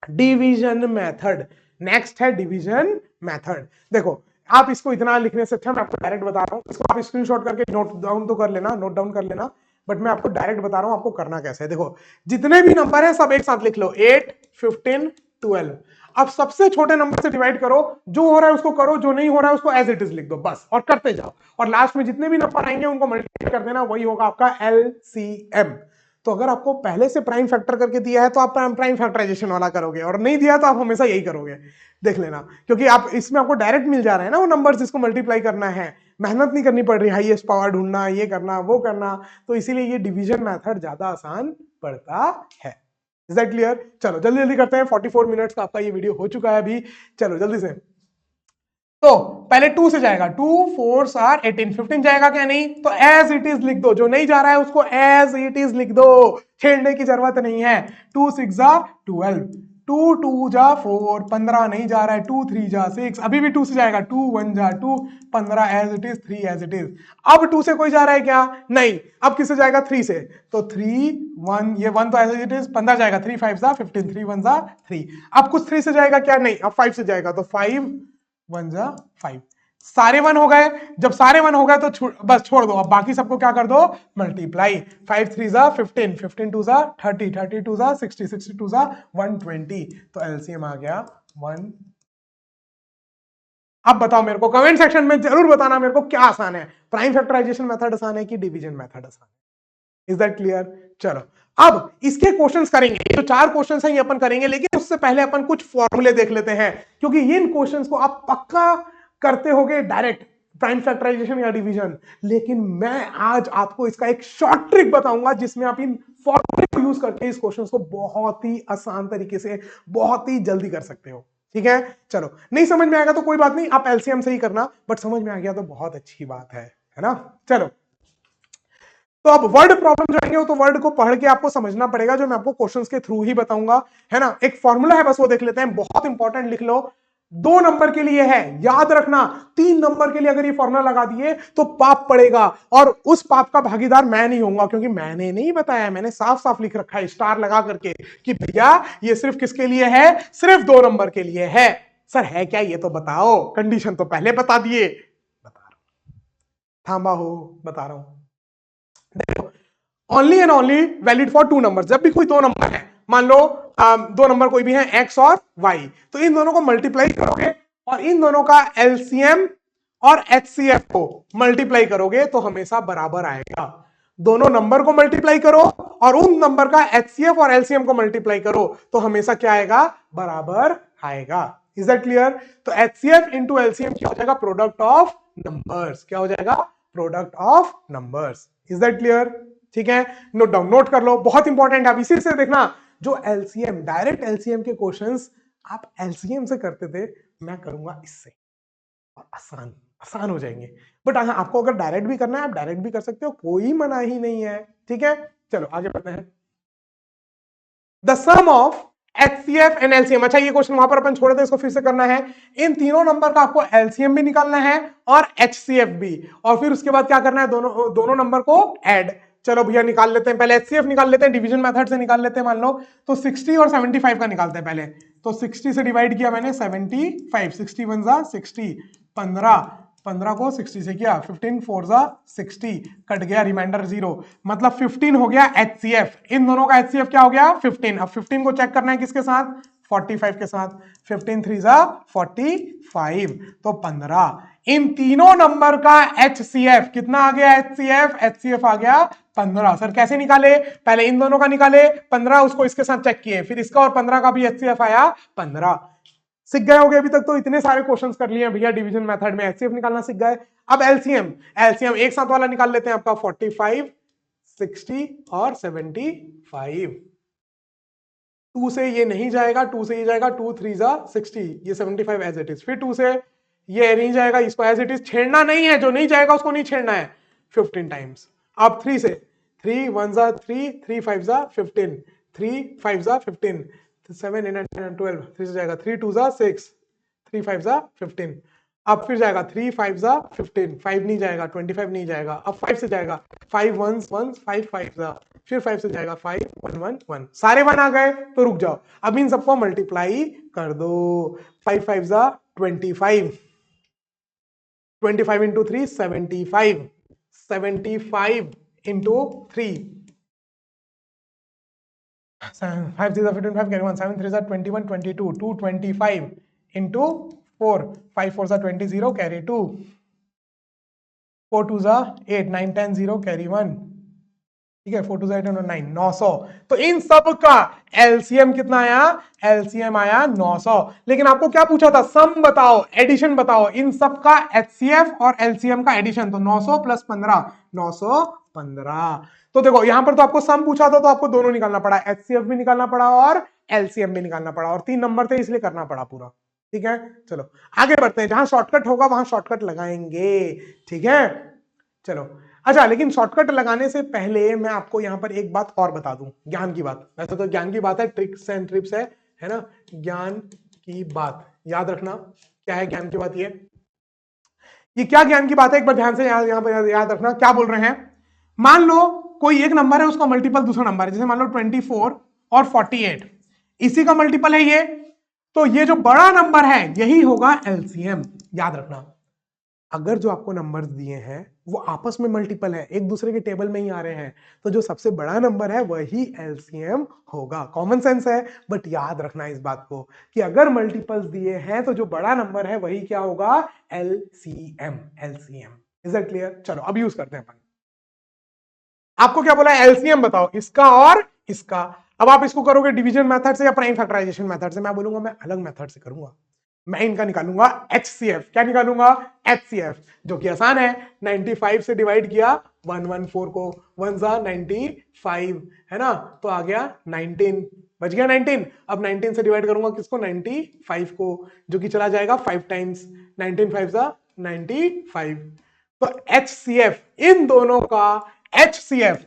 डिवीजन मेथड। नेक्स्ट है डिवीजन मेथड। देखो आप इसको इतना लिखने से अच्छा मैं आपको डायरेक्ट बता रहा हूं, इसको आप स्क्रीनशॉट करके नोट डाउन तो कर लेना, नोट डाउन कर लेना, बट मैं आपको डायरेक्ट बता रहा हूं आपको करना कैसे है। देखो जितने भी नंबर है सब एक साथ लिख लो, 8 15 12। अब सबसे छोटे नंबर से डिवाइड करो, जो हो रहा है उसको करो, जो नहीं हो रहा है उसको एज इट इज लिख दो बस, और करते जाओ, और लास्ट में जितने भी नंबर आएंगे उनको मल्टीप्लाई कर देना, वही होगा आपका एलसीएम। तो अगर आपको पहले से प्राइम फैक्टर करके दिया है तो आप प्राइम फैक्टराइजेशन वाला करोगे, और नहीं दिया तो आप हमेशा यही करोगे, देख लेना, क्योंकि आप इसमें आपको डायरेक्ट मिल जा रहा है ना वो नंबर्स जिसको मल्टीप्लाई करना है, मेहनत नहीं करनी पड़ रही हाईएस्ट पावर ढूंढना, ये करना वो करना, तो इसीलिए ये डिवीजन मेथड ज्यादा आसान पड़ता है। Is that clear? चलो जल्दी जल्दी करते हैं, 44 मिनट्स का आपका ये वीडियो हो चुका है अभी, चलो जल्दी से। तो पहले 2 से जाएगा, 2 4 आर 18, 15 जाएगा क्या? नहीं, तो एज इट इज लिख दो, जो नहीं जा रहा है उसको एज इट इज लिख दो, छेड़ने की जरूरत नहीं है। 2 6 जा 12, 2 2 जा 4, 15 नहीं जा रहा है, 2 3 जा 6, अभी भी 2 से जाएगा, 2 1 जा 2, 15 as it is, 3 as it is. अब 2 से कोई जा रहा है क्या? नहीं, अब किससे जाएगा? 3 से, तो 3 1, ये 1 तो एज इट इज, 15 जाएगा, 3 5 जा 15, 3 1 जा 3। अब कुछ 3 से जाएगा क्या? नहीं, अब 5 से जाएगा, तो 5 1 जा 5, सारे 1 हो गए। जब सारे 1 हो गए तो बस छोड़ दो, अब बाकी सबको क्या कर दो? मल्टीप्लाई। 5 3 जा 15, 15 2 जा 30, 30 2 जा 60, 60 2 जा 120, तो एलसीएम आ गया 1। अब बताओ मेरे को, कमेंट सेक्शन में जरूर बताना मेरे को क्या आसान है, प्राइम फैक्टराइजेशन मेथड आसान है कि डिवीजन मेथड आसान है। Is that clear? चलो अब इसके क्वेश्चंस करेंगे, जो 4 क्वेश्चंस हैं ये अपन करेंगे, लेकिन उससे पहले अपन कुछ फॉर्मूले देख लेते हैं, क्योंकि इन क्वेश्चंस को आप पक्का करते होगे डायरेक्ट प्राइम फैक्टराइजेशन या डिवीजन, लेकिन मैं आज आपको इसका एक शॉर्ट ट्रिक बताऊंगा जिसमें आप इन फॉर्मूले को यूज करके इस क्वेश्चंस को बहुत ही आसान तरीके से बहुत ही जल्दी कर सकते हो। ठीक है, चलो नहीं समझ में आएगा तो कोई बात नहीं, आप एलसीएम से ही करना, बट समझ में आ गया तो बहुत अच्छी बात है ना। चलो, तो अब वर्ड प्रॉब्लम जो आएंगे तो वर्ड को पढ़ के आपको समझना पड़ेगा, जो मैं आपको क्वेश्चंस के थ्रू ही बताऊंगा, है ना। एक फॉर्मूला है, बस वो देख लेते हैं, बहुत इंपॉर्टेंट, लिख लो। 2 नंबर के लिए है, याद रखना, 3 नंबर के लिए अगर ये फॉर्मूला लगा दिए तो पाप पड़ेगा, और उस पाप का भागीदार मैं नहीं होऊंगा, क्योंकि मैंने नहीं बताया, मैंने साफ साफ लिख रखा है स्टार लगा करके कि भैया ये सिर्फ किसके लिए है? सिर्फ 2 नंबर के लिए है। सर है क्या ये तो बताओ, कंडीशन तो पहले बता दिए, बता रहा हूं, थांबा हो, बता रहा हूं। Only and only valid for 2 number, जब भी कोई 2 नंबर है, मान लो 2 नंबर कोई भी है एक्स और वाई, तो इन दोनों को मल्टीप्लाई करोगे और इन दोनों का एलसीएम और एचसीएफ को मल्टीप्लाई करोगे तो हमेशा बराबर आएगा। दोनों नंबर को मल्टीप्लाई करो और उन नंबर का एचसीएफ और एलसीएम को मल्टीप्लाई करो तो हमेशा क्या आएगा? बराबर आएगा। Is that clear? तो एचसीएफ इंटू एलसीएम क्या हो जाएगा? Product of numbers. क्या हो जाएगा? Product of numbers. Is that clear? ठीक है, नोट डाउन, नोट कर लो, बहुत इंपॉर्टेंट है। अब इसी से देखना, जो एलसीएम, डायरेक्ट एलसीएम के क्वेश्चंस आप एलसीएम से करते थे, मैं करूंगा इससे, और आसान आसान हो जाएंगे। बट आपको अगर डायरेक्ट भी करना है, आप डायरेक्ट भी कर सकते हो, कोई मना ही नहीं है। ठीक है, चलो आगे बढ़ते हैं। The sum of HCF and LCM, अच्छा ये क्वेश्चन वहां पर अपन छोड़े थे, इसको फिर से करना है। इन तीनों नंबर का आपको एलसीएम भी निकालना है और एचसीएफ भी, और फिर उसके बाद क्या करना है? दोनों नंबर को ऐड। चलो भैया निकाल लेते हैं, पहले एचसीएफ निकाल लेते हैं, डिवीजन मेथड से निकाल लेते हैं। मान लो तो 60 और 75 का निकालते हैं पहले, तो 60 से डिवाइड किया मैंने 75, 60 1 जा 60, 15, 15 को 60 से किया, 15 4 जा 60, कट गया, रिमाइंडर 0, मतलब 15 हो गया एचसीएफ। इन दोनों का एचसीएफ क्या हो गया? 15। अब 15 को चेक करना है किसके साथ? 45 के साथ। 15 3 जा 45, तो 15। इन तीनों नंबर का एचसीएफ कितना आ गया? एचसीएफ एचसीएफ आ गया 15। सर कैसे निकाले? पहले इन दोनों का निकाले 15, उसको इसके साथ चेक किए, फिर इसका और 15 का भी एचसीएफ आया 15। सीख गए होंगे अभी तक तो, इतने सारे क्वेश्चंस कर लिए भैया डिवीजन मेथड में, एचसीएफ निकालना सीख गए। अब एलसीएम, एलसीएम एक साथ वाला निकाल लेते हैं आपका, 45 60 और 75। 2 से ये नहीं जाएगा, 2 से ये जाएगा, 2 3 जा 60, ये 75 एज इट इज। फिर 2 से ये नहीं जाएगा, इसको एज इट इज छेड़ना नहीं है, जो नहीं जाएगा उसको नहीं छेड़ना है, 15 टाइम्स। अब 3 से, 3 1 जा 3, 3 5 जा 15, 3 5 जा 15, 7 8 9 12, 3 से जाएगा, 3 2 जा 6, 3 5 जा 15। अब फिर जाएगा 3 5 जा 15, 5 नहीं जाएगा, 25 नहीं जाएगा। अब 5 से जाएगा, 5 1 1 5 5 जा, फिर 5 से जाएगा 5 1 1 1, सारे 1 आ गए तो रुक जाओ, अब इन सबको मल्टीप्लाई कर दो। 5 5 जा 25, 25 into 3 75, 75 into 3 5 3 15 carry 1 7 3 21 22 225 into 4 5 4 20 0 carry 2 4 2 8 9 10 0 carry 1 ठीक है 4 2 8 9 900 तो इन सब का एलसीएम कितना आया एलसीएम आया 900 लेकिन आपको क्या पूछा था सम बताओ एडिशन बताओ इन सब का एचसीएफ और एलसीएम का एडिशन तो 900 प्लस 15 915 तो देखो यहां पर तो आपको सम पूछा था तो आपको दोनों निकालना पड़ा एचसीएफ भी निकालना पड़ा और एलसीएम भी निकालना पड़ा और 3 नंबर थे इसलिए करना पड़ा पूरा ठीक है चलो आगे बढ़ते हैं जहां शॉर्टकट होगा वहां शॉर्टकट लगाएंगे ठीक है चलो अच्छा लेकिन शॉर्टकट लगाने से पहले मैं आपको यहां पर एक बात और बता दूं ज्ञान की बात वैसे तो ज्ञान की बात है ट्रिक्स एंड ट्रिप्स है ना ज्ञान की बात याद रखना क्या है ज्ञान की बात ये क्या ज्ञान की बात है एक बार ध्यान से यहां पर याद रखना क्या बोल रहे हैं मान लो कोई एक नंबर है उसका मल्टीपल दूसरा नंबर है जैसे मान लो 24 और 48 इसी का मल्टीपल है ये तो ये जो बड़ा नंबर है यही होगा एलसीएम याद रखना अगर जो आपको नंबर्स दिए हैं वो आपस में मल्टीपल है एक दूसरे के टेबल में ही आ रहे हैं तो जो सबसे बड़ा नंबर है वही एलसीएम होगा कॉमन सेंस है बट याद रखना इस बात को कि अगर मल्टीपल्स दिए हैं तो जो बड़ा नंबर है वही क्या होगा LCM LCM is that clear चलो अब यूज करते हैं अपन आपको क्या बोला एलसीएम बताओ इसका और इसका अब आप इसको करोगे डिवीजन मेथड से या प्राइम फैक्टराइजेशन मेथड से मैं बोलूंगा मैं अलग मेथड से करूंगा मैं इनका निकालूंगा HCF क्या निकालूंगा HCF जो कि आसान है 95 से डिवाइड किया 114 को 1 जा 95 है ना तो आ गया 19 बच गया 19 अब 19 से डिवाइड करूंगा किसको 95 को जो कि चला जाएगा 5 टाइम्स 19 5 जा 95 तो HCF इन दोनों का HCF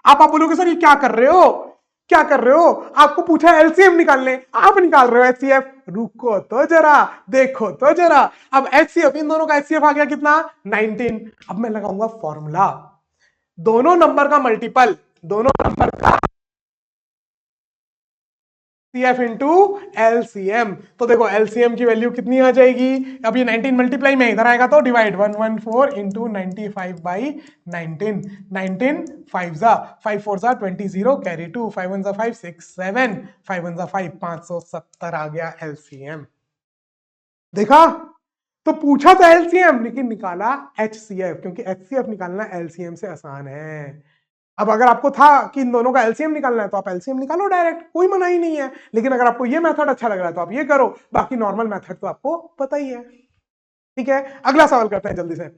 आप बोलोगे सर ये क्या कर रहे हो क्या कर रहे हो आपको पूछा एलसीएम निकालने आप निकाल रहे हो एचसीएफ रुको तो जरा देखो तो जरा अब एचसीएफ इन दोनों का एचसीएफ आ गया कितना 19 अब मैं लगाऊंगा फॉर्मूला दोनों नंबर का मल्टीपल दोनों नंबर का CF इंटू एलसीएम तो देखो एलसीएम की वैल्यू कितनी आ जाएगी अब ये 19 मल्टीप्लाई में इधर आएगा तो डिवाइड 114 इंटू 95 बाई 19 19 5 जा 5 4 जा 20 0 कैरी 2 5 1 जा 5 6 7 5 1 जा 5 570 आ गया एलसीएम देखा तो पूछा था एलसीएम लेकिन निकाला एचसीएफ क्योंकि एचसीएफ निकालना एलसीएम से आसान है अब अगर आपको था कि इन दोनों का एलसीएम निकालना है तो आप एलसीएम निकालो डायरेक्ट कोई मना ही नहीं है लेकिन अगर आपको ये मेथड अच्छा लग रहा है तो आप ये करो बाकी नॉर्मल मेथड तो आपको पता ही है ठीक है अगला सवाल करते हैं जल्दी से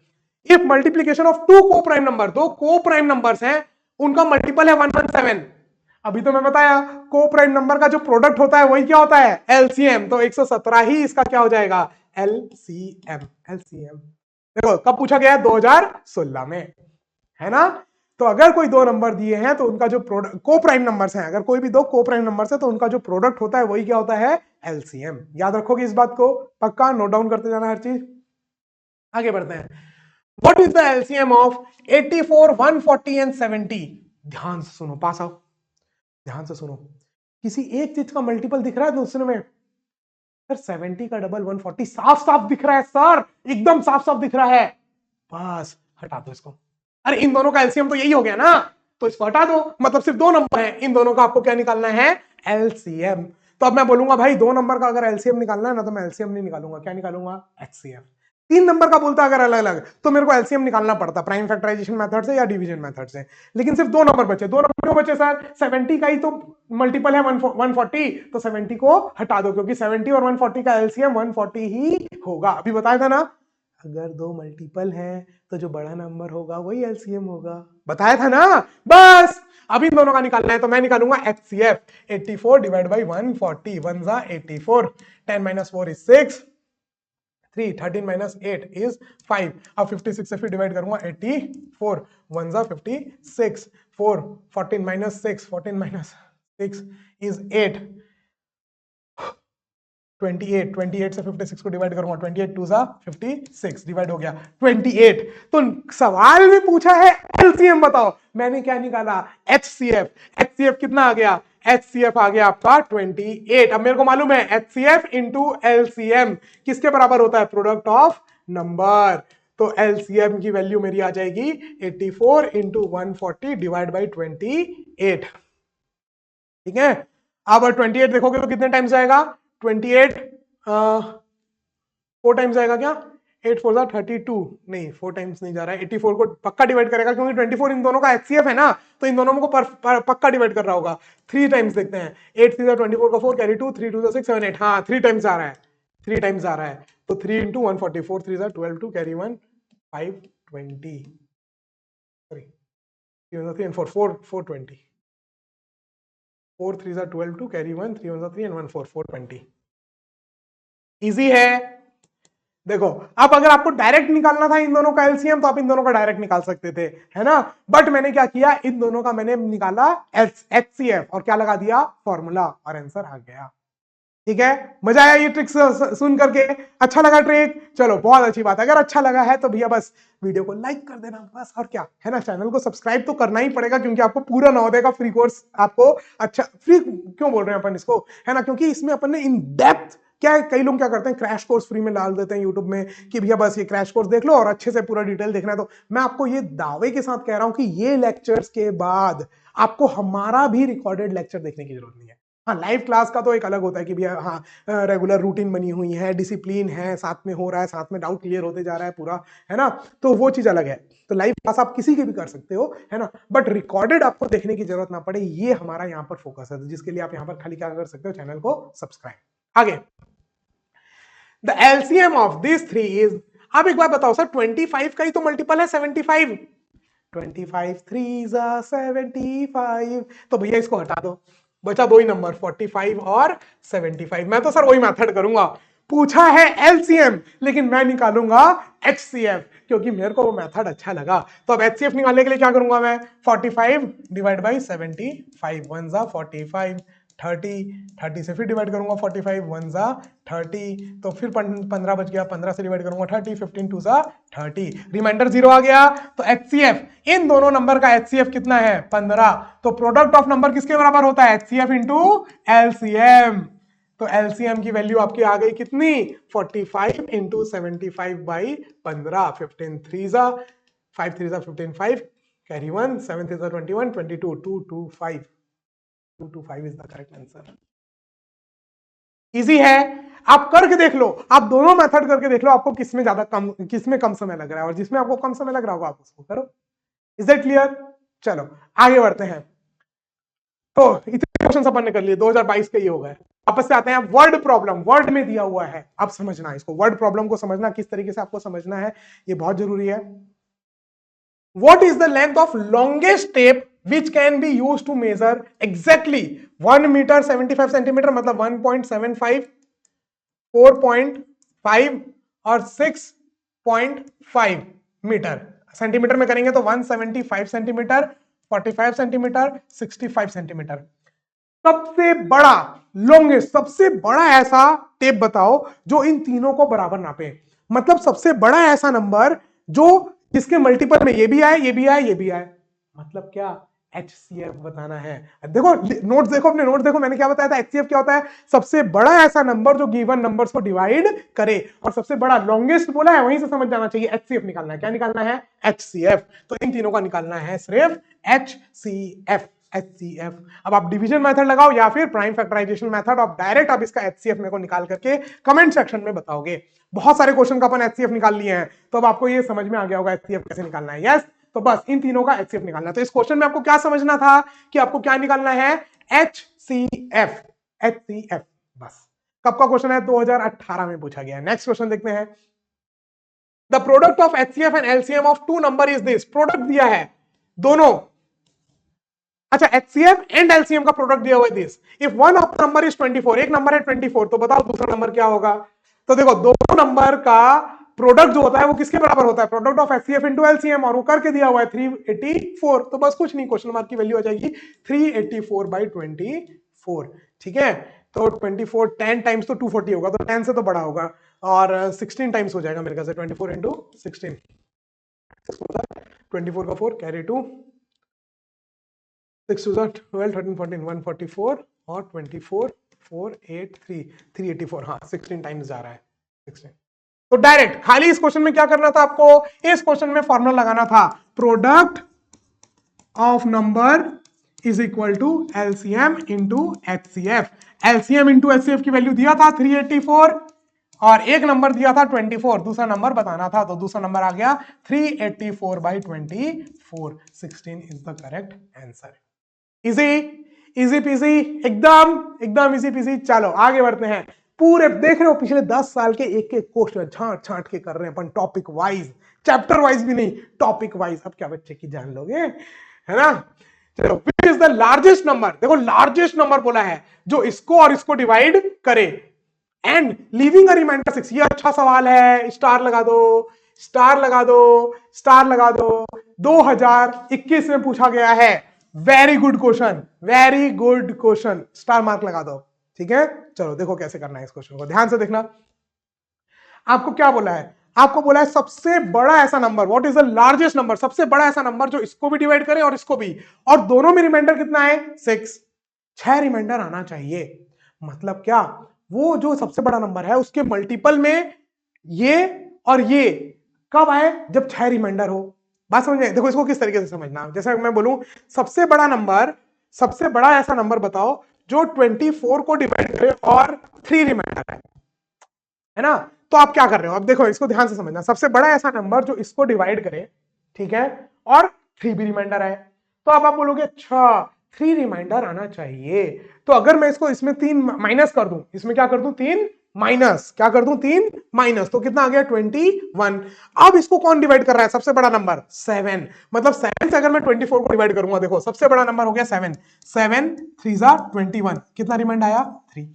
इफ मल्टीप्लीकेशन ऑफ टू को प्राइम नंबर दो को प्राइम नंबर्स हैं उनका मल्टीपल है 117 अभी तो मैं बताया को प्राइम नंबर का जो प्रोडक्ट होता है वही क्या होता है एलसीएम तो 117 ही इसका क्या हो जाएगा एलसीएम एलसीएम देखो कब पूछा गया है 2016 में है ना तो अगर कोई दो नंबर दिए हैं तो उनका जो प्रोडक्ट को प्राइम नंबर्स हैं अगर कोई भी दो को प्राइम नंबर्स है तो उनका जो प्रोडक्ट होता है वही क्या होता है एलसीएम याद रखोगे इस बात को पक्का नोट डाउन करते जाना हर चीज आगे बढ़ते हैं what is the LCM of 84 140 and 70 ध्यान से सुनो पास आओ ध्यान से सुनो किसी एक चीज का मल्टीपल दिख रहा है दूसरे में सर 70 का डबल 140 साफ साफ दिख रहा है सर एकदम साफ साफ दिख रहा है बस हटा दो इसको अरे इन दोनों का एलसीएम तो यही हो गया ना तो इसको हटा दो मतलब सिर्फ दो नंबर है इन दोनों का आपको क्या निकालना है एलसीएम तो अब मैं बोलूंगा भाई दो नंबर का अगर एलसीएम निकालना है ना तो मैं एलसीएम नहीं निकालूंगा क्या निकालूंगा एचसीएफ तीन नंबर का बोलता अगर अलग अलग तो मेरे को एलसीएम निकालना पड़ता प्राइम फैक्टराइजेशन मेथड से या डिवीजन मेथड से लेकिन सिर्फ दो नंबर बचे दो नंबर क्यों बचे सर 70 का ही तो मल्टीपल है 140 तो 70 को हटा दो क्योंकि 70 और 140 का एलसीएम 140 ही होगा अभी बताया था ना अगर दो मल्टीपल है तो जो बड़ा नंबर होगा वही एलसीएम होगा बताया था ना बस अब इन दोनों का निकालना है तो मैं निकालूंगा एचसीएफ 84 डिवाइड बाई 140 1 जा 84 10 माइनस 4 इज 6 3 13 माइनस 8 इज 5 अब 56 से फिर डिवाइड करूंगा 84 1 जा 56 4 14 माइनस 6 14 माइनस 6 इज 8 28 से 56 को डिवाइड करूंगा 28 2 जा 56 डिवाइड हो गया 28 तो सवाल में पूछा है एलसीएम बताओ मैंने क्या निकाला एचसीएफ एचसीएफ कितना आ गया एचसीएफ आ गया आपका 28 अब मेरे को मालूम है एचसीएफ इंटू एलसीएम किसके बराबर होता है प्रोडक्ट ऑफ नंबर तो एलसीएम की वैल्यू मेरी आ जाएगी 84 इंटू 140 डिवाइड बाई 28 ठीक है। अब 28 देखोगे तो कितने टाइम्स जाएगा, 28 4 टाइम्स जाएगा क्या, 8 4 32, नहीं 4 टाइम्स नहीं जा रहा है, 84 को पक्का डिवाइड करेगा क्योंकि 24 इन दोनों का एचसीएफ है ना, तो इन दोनों को पक्का डिवाइड कर रहा होगा। 3 टाइम्स देखते हैं, 8 3 24 का 4 कैरी 2, 3 2 6 7 8, हाँ 3 टाइम्स आ रहा है, 3 टाइम्स आ रहा है, तो 3 into 144, 3 12 2 carry 1 520, sorry 3 and 4 420, 4 3 12 2 carry 1 3 1 3 and 1 4 420। Easy है। देखो अब अगर आपको डायरेक्ट निकालना था इन दोनों का एलसीएम तो आप इन दोनों का डायरेक्ट निकाल सकते थे, है ना, बट मैंने क्या किया, इन दोनों का मैंने निकाला एचसीएफ और क्या लगा दिया, फॉर्मूला, और आंसर आ गया। ठीक है, मजा आया ये ट्रिक सुन करके, अच्छा लगा ट्रिक, चलो बहुत अच्छी बात है। अगर अच्छा लगा है तो भैया बस वीडियो को लाइक कर देना बस, और क्या है ना, चैनल को सब्सक्राइब तो करना ही पड़ेगा क्योंकि आपको पूरा नवोदय का फ्री कोर्स आपको, अच्छा फ्री क्यों बोल रहे हैं अपन इसको, है ना, क्योंकि इसमें अपन ने इन डेप्थ, क्या है कई लोग क्या करते हैं क्रैश कोर्स फ्री में डाल देते हैं यूट्यूब में कि भैया बस ये क्रैश कोर्स देख लो और अच्छे से पूरा डिटेल देखना है, तो मैं आपको ये दावे के साथ कह रहा हूं कि ये लेक्चर्स के बाद आपको हमारा भी रिकॉर्डेड लेक्चर देखने की जरूरत नहीं है। हाँ लाइव क्लास का तो एक अलग होता है कि भैया हाँ रेगुलर रूटीन बनी हुई है, डिसिप्लिन है, साथ में हो रहा है, साथ में डाउट क्लियर होते जा रहा है पूरा, है ना, तो वो चीज अलग है। तो लाइव क्लास आप किसी की भी कर सकते हो, है ना, बट रिकॉर्डेड आपको देखने की जरूरत ना पड़े, ये हमारा यहाँ पर फोकस है, जिसके लिए आप यहाँ पर खाली क्या कर सकते हो, चैनल को सब्सक्राइब। आगे the LCM of this three is, अब एक बात बताओ सर 25 का ही तो मल्टीपल है 75, 25 3 75, तो भैया इसको हटा दो, बचा दो ही नंबर 45 और 75। मैं तो सर वही मेथड करूंगा, पूछा है एलसीएम लेकिन मैं निकालूंगा एचसीएफ क्योंकि मेरे को वो मेथड अच्छा लगा। तो अब एचसीएफ निकालने के लिए क्या करूंगा मैं, 45 डिवाइड बाई 75, 1 जा 45, 30 से फिर डिवाइड करूंगा 45, 1 जा 30, तो फिर 15 बच गया, 15 से डिवाइड करूंगा 30, 15 2 जा 30, रिमाइंडर 0 आ गया। तो एचसीएफ, इन दोनों नंबर का एचसीएफ कितना है, 15, तो प्रोडक्ट ऑफ नंबर किसके बराबर होता है, एचसीएफ इंटू एलसीएम, तो एलसीएम की वैल्यू आपकी आ गई कितनी, 45 इंटू 75 बाई 15, 15 3 जा 5 3 जा 15 5 कैरी 1 7 3 जा 21 22 225, 225 is the correct answer. Easy है, आप करके देख लो, आप दोनों मेथड करके देख लो, आपको किसमें ज्यादा कम, किसमें कम समय लग रहा है, और जिसमें आपको कम समय लग रहा होगा आप उसको करो। Is that clear? चलो आगे बढ़ते हैं। तो इतने क्वेश्चन अपन ने कर लिए, 2022 के ये हो गए। वापस से आते हैं वर्ड प्रॉब्लम, वर्ड में दिया हुआ है, अब समझना इसको, वर्ड प्रॉब्लम को समझना, किस तरीके से आपको समझना है, ये बहुत जरूरी है। What is the length of longest tape which can be used to measure exactly 1 meter 75 centimetre, मतलब 1.75, 4.5 और 6.5 मीटर, सेंटीमीटर में करेंगे तो 175 सेंटीमीटर, 45 सेंटीमीटर, 65 सेंटीमीटर। सबसे बड़ा लॉन्गेस्ट, सबसे बड़ा ऐसा टेप बताओ जो इन तीनों को बराबर नापे, मतलब सबसे बड़ा ऐसा नंबर जो जिसके मल्टीपल में ये भी आए, ये भी आए, ये भी आए, मतलब क्या, एचसीएफ बताना है। देखो नोट्स देखो, अपने नोट्स देखो, मैंने क्या बताया था, एचसीएफ क्या होता है, सबसे बड़ा ऐसा नंबर जो गिवन नंबर्स को डिवाइड करे, और सबसे बड़ा लॉन्गेस्ट बोला है, वहीं से समझ जाना चाहिए एचसीएफ निकालना है, क्या निकालना है, एचसीएफ, तो इन तीनों का निकालना है सिर्फ एचसीएफ, एचसीएफ। अब आप डिवीजन मेथड लगाओ या फिर प्राइम फैक्टराइजेशन मेथड, आप डायरेक्ट आप इसका एचसीएफ मेरे को निकाल करके कमेंट सेक्शन में बताओगे। बहुत सारे क्वेश्चन का अपन एचसीएफ निकाल लिए हैं, तो अब आपको ये समझ में आ गया होगा एचसीएफ कैसे निकालना है। यस, तो बस इन तीनों का एचसीएफ निकालना है। तो इस क्वेश्चन में आपको क्या समझना था कि आपको क्या निकालना है, एचसीएफ, एचसीएफ, बस। कब का क्वेश्चन है, 2018 में पूछा गया है। नेक्स्ट क्वेश्चन देखते हैं, the product of HCF and LCM of two number is this, product दिया है दोनों, अच्छा एचसीएफ एंड एलसीएम का प्रोडक्ट दिया हुआ है this, if one of number is 24, एक नंबर है 24, तो बताओ दूसरा नंबर क्या होगा। तो देखो दोनों नंबर का प्रोडक्ट जो होता है वो किसके बराबर होता है, product of HCF into LCM, और वो करके दिया हुआ है 384, तो बस कुछ नहीं, क्वेश्चन मार्क की वैल्यू आ जाएगी 384 बाई 24, ठीक है। तो 24 10 टाइम्स तो 240 होगा, तो 10 से तो बड़ा होगा, और 16 टाइम्स हो जाएगा मेरे ख्याल से, 24 इंटू 16, 24 का 4 कैरी 2, 6 2 12 13 14 144 और 24 4 8 3 384, हाँ 16 टाइम्स जा रहा है 16। तो डायरेक्ट खाली इस क्वेश्चन में क्या करना था आपको, इस क्वेश्चन में फॉर्मूला लगाना था, product of number is equal to LCM into HCF. LCM into HCF की वैल्यू दिया था 384 और एक नंबर दिया था 24, दूसरा नंबर बताना था, तो दूसरा नंबर आ गया 384 by 24, 16 is the correct answer. Easy easy PG, एकदम एकदम इजी पीजी। चलो आगे बढ़ते हैं। पूरे देख रहे हो पिछले 10 साल के एक एक क्वेश्चन छांट छांट के कर रहे हैं अपन, टॉपिक वाइज, चैप्टर वाइज भी नहीं, टॉपिक वाइज। अब क्या बच्चे की जान लोगे, है ना। चलो, which is the largest number, देखो लार्जेस्ट नंबर बोला है जो इसको और इसको डिवाइड करे एंड लिविंग अ रिमाइंडर 6। ये अच्छा सवाल है, स्टार लगा दो, स्टार लगा दो, स्टार लगा दो। 2021 में पूछा गया है। Very good question, very good question, star mark लगा दो। ठीक है, चलो देखो कैसे करना है इस क्वेश्चन को, ध्यान से देखना। आपको क्या बोला है, आपको बोला है सबसे बड़ा ऐसा number, what is the largest number, सबसे बड़ा ऐसा नंबर जो इसको भी डिवाइड करे और इसको भी, और दोनों में रिमाइंडर कितना है 6। 6 रिमाइंडर आना चाहिए। मतलब क्या, वो जो सबसे बड़ा नंबर है उसके मल्टीपल में ये और ये कब आए, जब 6 रिमाइंडर हो। बात समझ में, देखो इसको किस तरीके से समझना, जैसे मैं बोलूं सबसे बड़ा नंबर, सबसे बड़ा ऐसा नंबर बताओ जो 24 को डिवाइड करे और 3 रिमाइंडर है ना। तो आप क्या कर रहे हो, अब देखो इसको ध्यान से समझना, सबसे बड़ा ऐसा नंबर जो इसको डिवाइड करे, ठीक है, और 3 भी रिमाइंडर आए, तो अब आप बोलोगे अच्छा 3 रिमाइंडर आना चाहिए। तो अगर मैं इसको इसमें 3 माइनस कर दूं, इसमें क्या कर दूं 3 माइनस, क्या कर दूं 3 माइनस, तो कितना आ गया 21। अब इसको कौन डिवाइड कर रहा है, सबसे बड़ा नंबर 7। मतलब 7 से अगर मैं 24 को डिवाइड करूंगा, देखो सबसे बड़ा नंबर हो गया 7, 7 3 जा 21, कितना रिमाइंडर आया 3।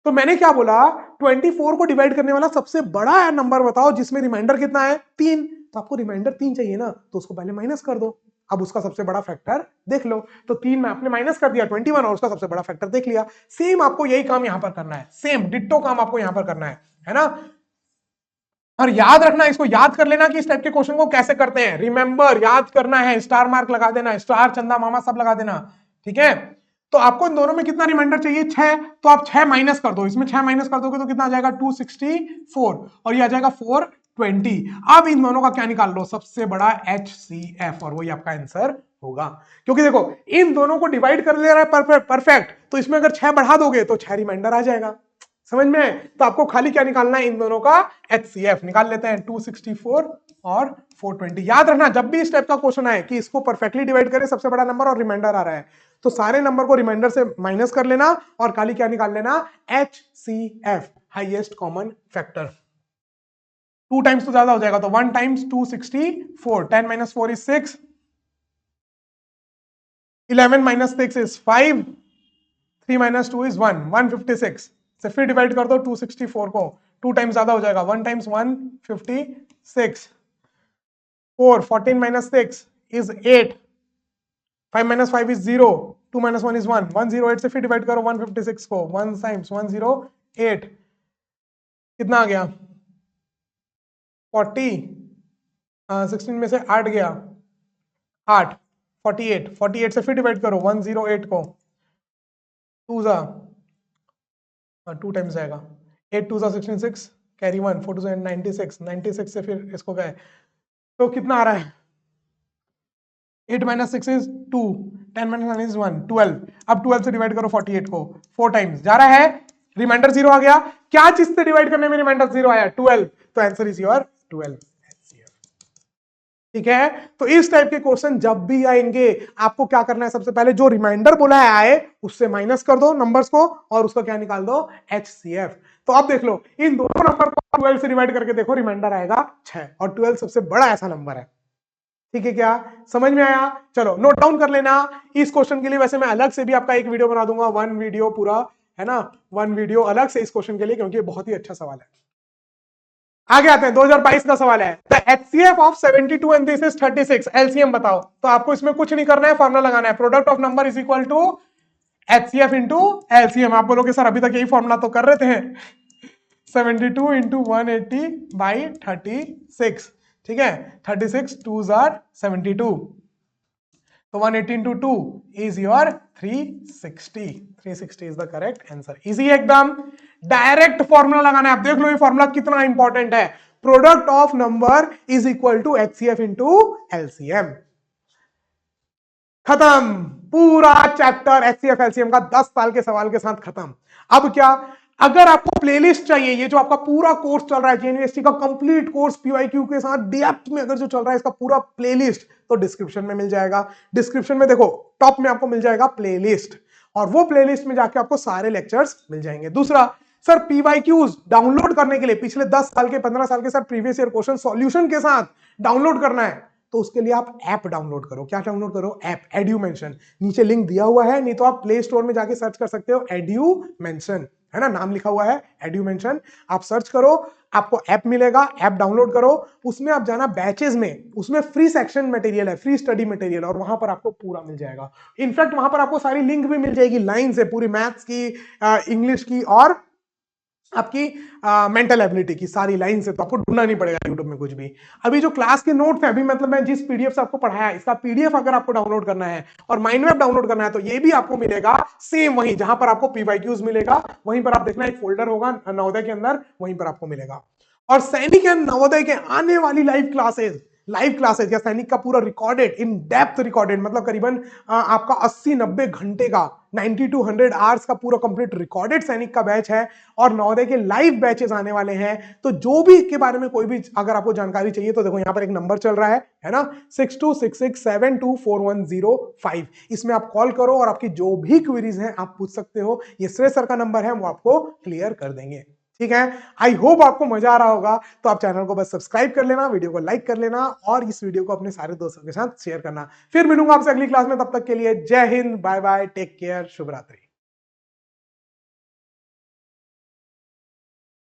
तो मैंने क्या बोला, 24 को डिवाइड करने वाला सबसे बड़ा नंबर बताओ जिसमें रिमाइंडर कितना है 3। तो आपको रिमाइंडर 3 चाहिए ना, तो उसको पहले माइनस कर दो। अब उसका सबसे बड़ा फैक्टर देख लो, तो 3 में आपने माइनस कर दिया 21 और उसका सबसे बड़ा फैक्टर देख लिया। सेम आपको यही काम यहां पर करना है, सेम डिट्टो काम आपको यहां पर करना है ना। और याद रखना, इसको याद कर लेना कि इस टाइप के क्वेश्चन को कैसे करते हैं। रिमेंबर, याद करना है, स्टार मार्क लगा देना, स्टार चंदा मामा सब लगा देना, ठीक है। तो आपको इन दोनों में कितना रिमाइंडर चाहिए 6, तो आप 6 माइनस कर दो, इसमें 6 माइनस कर दोगे तो कितना आ जाएगा 264 और ये आ जाएगा 420। अब इन दोनों का क्या निकाल लो, सबसे बड़ा HCF, और वही आपका आंसर होगा। क्योंकि देखो इन दोनों को डिवाइड कर ले रहा है परफेक्ट, तो इसमें अगर 6 बढ़ा दोगे तो 6 रिमाइंडर आ जाएगा, समझ में आए। तो आपको खाली क्या निकालना है, इन दोनों का HCF निकाल लेते हैं, 264 और 420। याद रखना जब भी इस टाइप का क्वेश्चन आए कि इसको परफेक्टली डिवाइड करे, सबसे बड़ा नंबर और रिमाइंडर आ रहा है, तो सारे नंबर को रिमाइंडर से माइनस कर लेना और खाली क्या निकाल लेना, HCF, highest common factor. 2 times तो ज्यादा हो जाएगा, तो 1 times 264, 10 minus 4 is 6, 11 minus 6 is 5, 3 minus 2 is 1, 156 से फिर डिवाइड कर दो 264 को, 2 टाइम्स ज्यादा हो जाएगा, 1 times 156, 4, 14 minus 6 is 8, 5 minus 5 is 0, 2 minus 1 is 1, 108 से फिर डिवाइड करो 156 को, 1 टाइम्स 108, कितना आ गया 40, 16 में से 8 गया 8, 48, 48 से फिर डिवाइड करो 108 को, 2 जा 2 टाइम्स जाएगा, 8 2 जा 66, कैरी 1, 4 2 जा 96, 96 से फिर इसको गए तो कितना आ रहा है, 8 माइनस 6 इज 2, 10 माइनस 1 इज 1, 12। अब 12 से डिवाइड करो 48 को, 4 टाइम्स जा रहा है, रिमाइंडर 0 आ गया। क्या चीज से डिवाइड करने में रिमाइंडर 0 आया, 12, तो आंसर इज योर 12। ठीक है, तो इस टाइप के क्वेश्चन जब भी आएंगे आपको क्या करना है, सबसे पहले जो रिमाइंडर बोला है आए उससे माइनस कर दो नंबर्स को और उसका क्या निकाल दो, HCF। तो अब देख लो इन दोनों नंबर को 12 से डिवाइड करके देखो, रिमाइंडर आएगा 6 और 12 सबसे बड़ा ऐसा नंबर है। ठीक है, क्या समझ में आया। चलो नोट डाउन कर लेना। इस क्वेश्चन के लिए वैसे मैं अलग से भी आपका एक वीडियो बना दूंगा, 1 वीडियो पूरा, है ना, 1 वीडियो अलग से इस क्वेश्चन के लिए, क्योंकि बहुत ही अच्छा सवाल है। आगे आते हैं, 2022 का सवाल है, the HCF of 72 and this is 36, LCM बताओ। तो आपको इसमें कुछ नहीं करना है, फॉर्मूला लगाना है, product of number is equal to HCF into LCM. आप बोलोगे सर अभी तक यही फॉर्मूला तो कर रहे थे, 72 इंटू 180 बाई 36, ठीक है, 36 2 जार 72, तो 180 into 2 is your 360, 360 is the correct answer. Easy एकदम, डायरेक्ट फॉर्मूला लगाना है। आप देख लो ये फॉर्मूला कितना इंपॉर्टेंट है, product of number is equal to HCF into LCM. खत्म। पूरा चैप्टर एचसीएफ एलसीएम का 10 साल के सवाल के साथ खत्म। अब क्या, अगर आपको प्लेलिस्ट चाहिए, ये जो आपका पूरा कोर्स चल रहा है जेएनवीएसटी का कंप्लीट कोर्स पीवाईक्यू के साथ डेप्थ में अगर जो चल रहा है इसका पूरा प्लेलिस्ट, तो डिस्क्रिप्शन में मिल जाएगा। डिस्क्रिप्शन में देखो टॉप में आपको मिल जाएगा प्लेलिस्ट, और वो प्लेलिस्ट में जाके आपको सारे लेक्चर्स मिल जाएंगे। दूसरा, सर पीवाईक्यूज डाउनलोड करने के लिए पिछले 10 साल के 15 साल के sir previous year question solution के साथ डाउनलोड करना है, तो उसके लिए आप ऐप डाउनलोड करो। क्या डाउनलोड करो? ऐप एड्यूमेंशन। नीचे लिंक दिया हुआ है, नहीं तो आप प्ले स्टोर में जाके सर्च कर सकते हो एड्यूमेंशन, है ना, नाम लिखा हुआ है एड्यूमेंशन। आप सर्च करो, आपको ऐप मिलेगा, ऐप डाउनलोड करो, उसमें आप जाना बैचेस में, उसमें फ्री सेक्शन मटेरियल है, फ्री स्टडी मटेरियल, और वहां पर आपको पूरा मिल जाएगा। इनफैक्ट वहां पर आपको सारी लिंक भी मिल जाएगी लाइन से, पूरी मैथ्स की, इंग्लिश की और आपकी मेंटल एबिलिटी की सारी लाइन से, तो आपको ढूंढना नहीं पड़ेगा यूट्यूब में कुछ भी। अभी जो क्लास के नोट्स हैं, अभी मतलब मैं जिस पीडीएफ से आपको पढ़ाया इसका पीडीएफ अगर आपको डाउनलोड करना है और माइंड मैप डाउनलोड करना है, तो ये भी आपको मिलेगा सेम वहीं जहां पर आपको पीवाईक्यूज मिलेगा, वहीं पर आप देखना एक फोल्डर होगा नवोदय के अंदर, वहीं पर आपको मिलेगा। और सैनिक एंड नवोदय के आने वाली लाइव क्लासेस या सैनिक का पूरा रिकॉर्डेड इन डेप्थ रिकॉर्डेड, मतलब करीबन आपका 80-90 घंटे का 90 to 100 आवर्स का पूरा कंप्लीट रिकॉर्डेड सैनिक का बैच है, और नवोदय के लाइव बैचेस आने वाले हैं। तो जो भी के बारे में कोई भी अगर आपको जानकारी चाहिए, तो देखो यहाँ पर एक नंबर चल रहा है ना, 6266724105। इसमें आप कॉल करो और आपकी जो भी क्वेरीज हैं आप पूछ सकते हो। ये श्रेय सर का नंबर है, वो आपको क्लियर कर देंगे। ठीक है, आई होप आपको मजा आ रहा होगा। तो आप चैनल को बस सब्सक्राइब कर लेना, वीडियो को लाइक कर लेना, और इस वीडियो को अपने सारे दोस्तों के साथ शेयर करना। फिर मिलूंगा आपसे अगली क्लास में, तब तक के लिए जय हिंद, बाय बाय, टेक केयर, शुभ रात्रि।